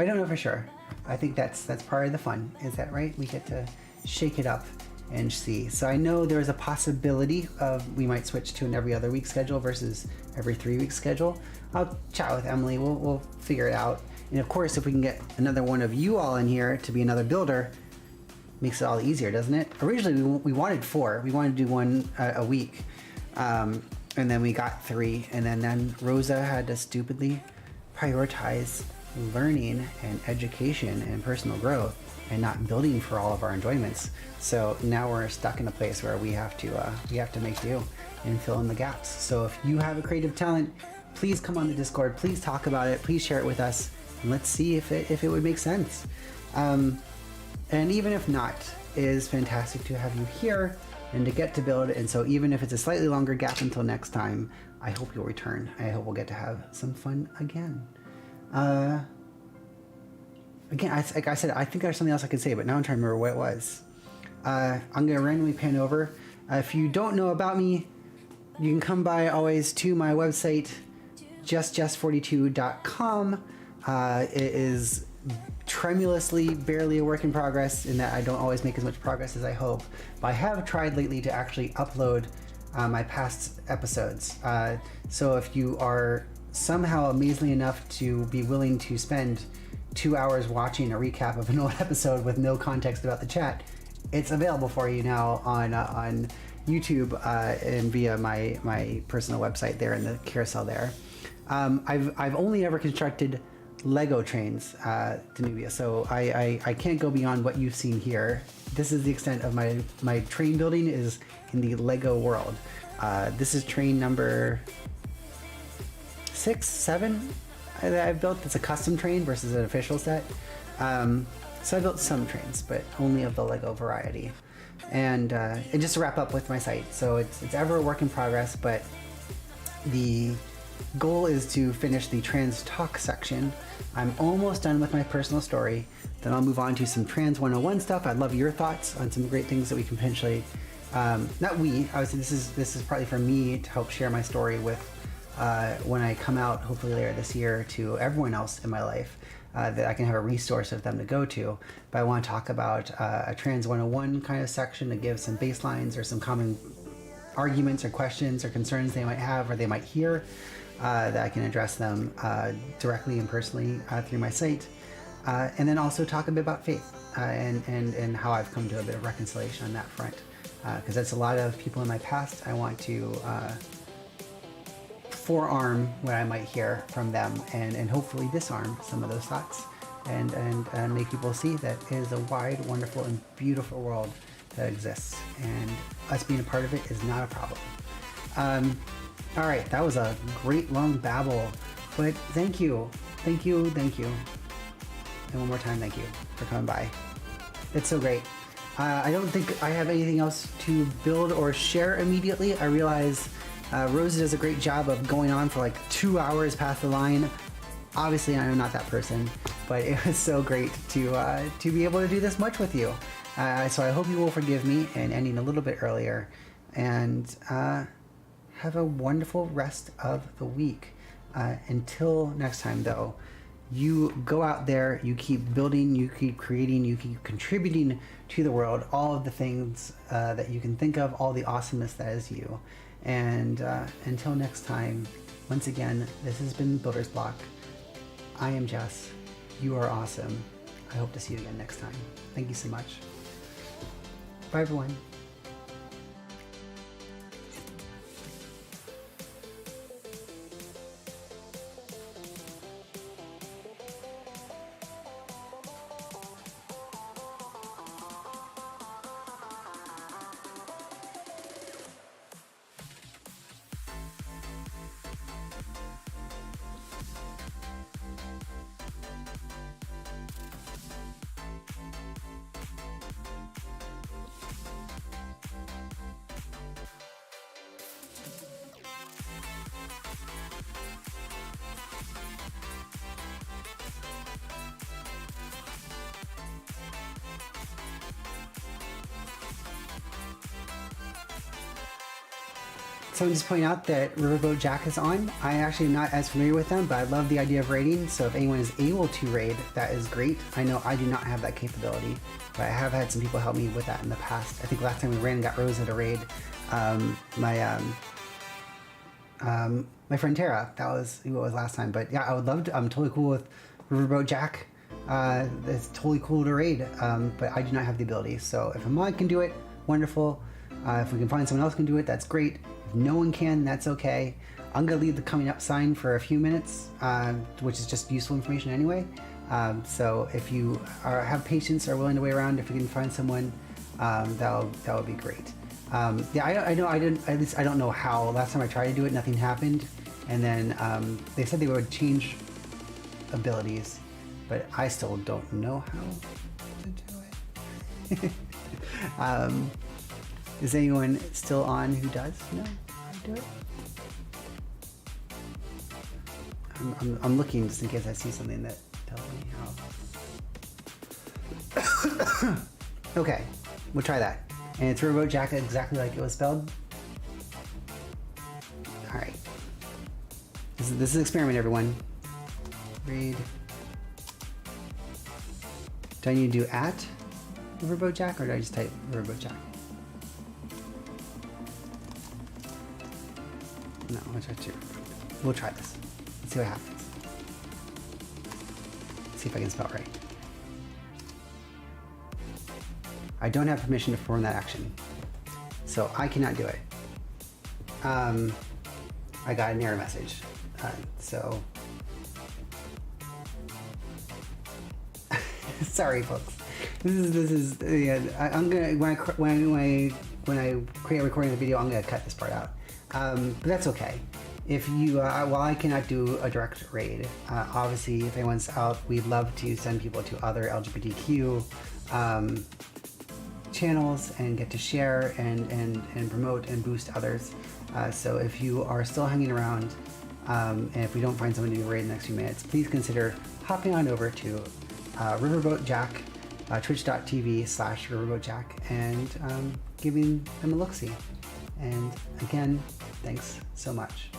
I don't know for sure. I think that's part of the fun. Is that right? We get to shake it up and see. So I know there's a possibility of we might switch to an every other week schedule versus every 3 week schedule. I'll chat with Emily. We'll figure it out. And of course, if we can get another one of you all in here to be another builder, makes it all easier, doesn't it? Originally, we wanted 4. We wanted to do one a week. And then we got 3. And then Rosa had to stupidly prioritize learning and education and personal growth and not building for all of our enjoyments. So now we're stuck in a place where we have to make do and fill in the gaps. So if you have a creative talent, please come on the Discord, please talk about it, please share it with us, and let's see if it would make sense. And even if not, it is fantastic to have you here and to get to build. And so even if it's a slightly longer gap until next time, I hope you'll return. I hope we'll get to have some fun again. Again, like I said, I think there's something else I could say, but now I'm trying to remember what it was. I'm going to randomly pan over. If you don't know about me, you can come by always to my website, justjess42.com. It is tremulously, barely a work in progress in that I don't always make as much progress as I hope. But I have tried lately to actually upload my past episodes. So if you are somehow amazingly enough to be willing to spend 2 hours watching a recap of an old episode with no context about the chat, it's available for you now on YouTube and via my personal website there in the carousel there. I've only ever constructed Lego trains, Danubia, so I can't go beyond what you've seen here. This is the extent of my train building is in the Lego world. This is train number 6, 7 that I've built. It's a custom train versus an official set. So I built some trains, but only of the Lego variety. And just to wrap up with my site, so it's ever a work in progress, but the goal is to finish the trans talk section. I'm almost done with my personal story. Then I'll move on to some trans 101 stuff. I'd love your thoughts on some great things that we can potentially, not we, obviously this is partly for me to help share my story with when I come out hopefully later this year to everyone else in my life, that I can have a resource of them to go to. But I want to talk about a trans 101 kind of section to give some baselines or some common arguments or questions or concerns they might have or they might hear, that I can address them directly and personally through my site. And then also talk a bit about faith and how I've come to a bit of reconciliation on that front. Because that's a lot of people in my past. I want to forearm what I might hear from them and hopefully disarm some of those thoughts and make people see that it is a wide, wonderful, and beautiful world that exists. And us being a part of it is not a problem. All right, that was a great long babble, but thank you. And one more time, thank you for coming by. It's so great. I don't think I have anything else to build or share immediately. I realize Rosa does a great job of going on for like 2 hours past the line. Obviously, I am not that person, but it was so great to be able to do this much with you. So I hope you will forgive me and ending a little bit earlier. And have a wonderful rest of the week. Until next time, though, you go out there, you keep building, you keep creating, you keep contributing to the world, all of the things that you can think of, all the awesomeness that is you. And until next time, once again, this has been Builder's Block. I am Jess. You are awesome. I hope to see you again next time. Thank you so much. Bye, everyone. Someone just pointed out that Riverboat Jack is on. I actually am not as familiar with them, but I love the idea of raiding. So if anyone is able to raid, that is great. I know I do not have that capability, but I have had some people help me with that in the past. I think last time we ran and got Rosa to raid my friend Tara. That was who it was last time. But yeah, I would love to. I'm totally cool with Riverboat Jack. It's totally cool to raid, but I do not have the ability. So if a mod can do it, wonderful. If we can find someone else who can do it, that's great. If no one can, that's okay. I'm going to leave the coming up sign for a few minutes, which is just useful information anyway. So if you have patience or willing to wait around, if you can find someone, that would be great. Yeah, I know I didn't. At least I don't know how. Last time I tried to do it, nothing happened, and then they said they would change abilities, but I still don't know how to do it. Is anyone still on who does know how to do it? I'm looking just in case I see something that tells me how. Okay, we'll try that. And it's Riverboat Jack exactly like it was spelled. All right. This is an experiment, everyone. Read. Do I need to do at Riverboat Jack, or do I just type Riverboat Jack? No, I'll try to. We'll try this. Let's see what happens. Let's see if I can spell right. I don't have permission to perform that action, so I cannot do it. I got an error message. So, sorry, folks. This is yeah. I'm gonna when I create a recording of the video, I'm gonna cut this part out. But that's okay. If you, while I cannot do a direct raid, obviously if anyone's out, we'd love to send people to other LGBTQ channels and get to share and promote and boost others. So if you are still hanging around, and if we don't find someone to do a raid in the next few minutes, please consider hopping on over to Riverboat Jack, twitch.tv/Riverboat Jack, and giving them a look-see. And again, thanks so much.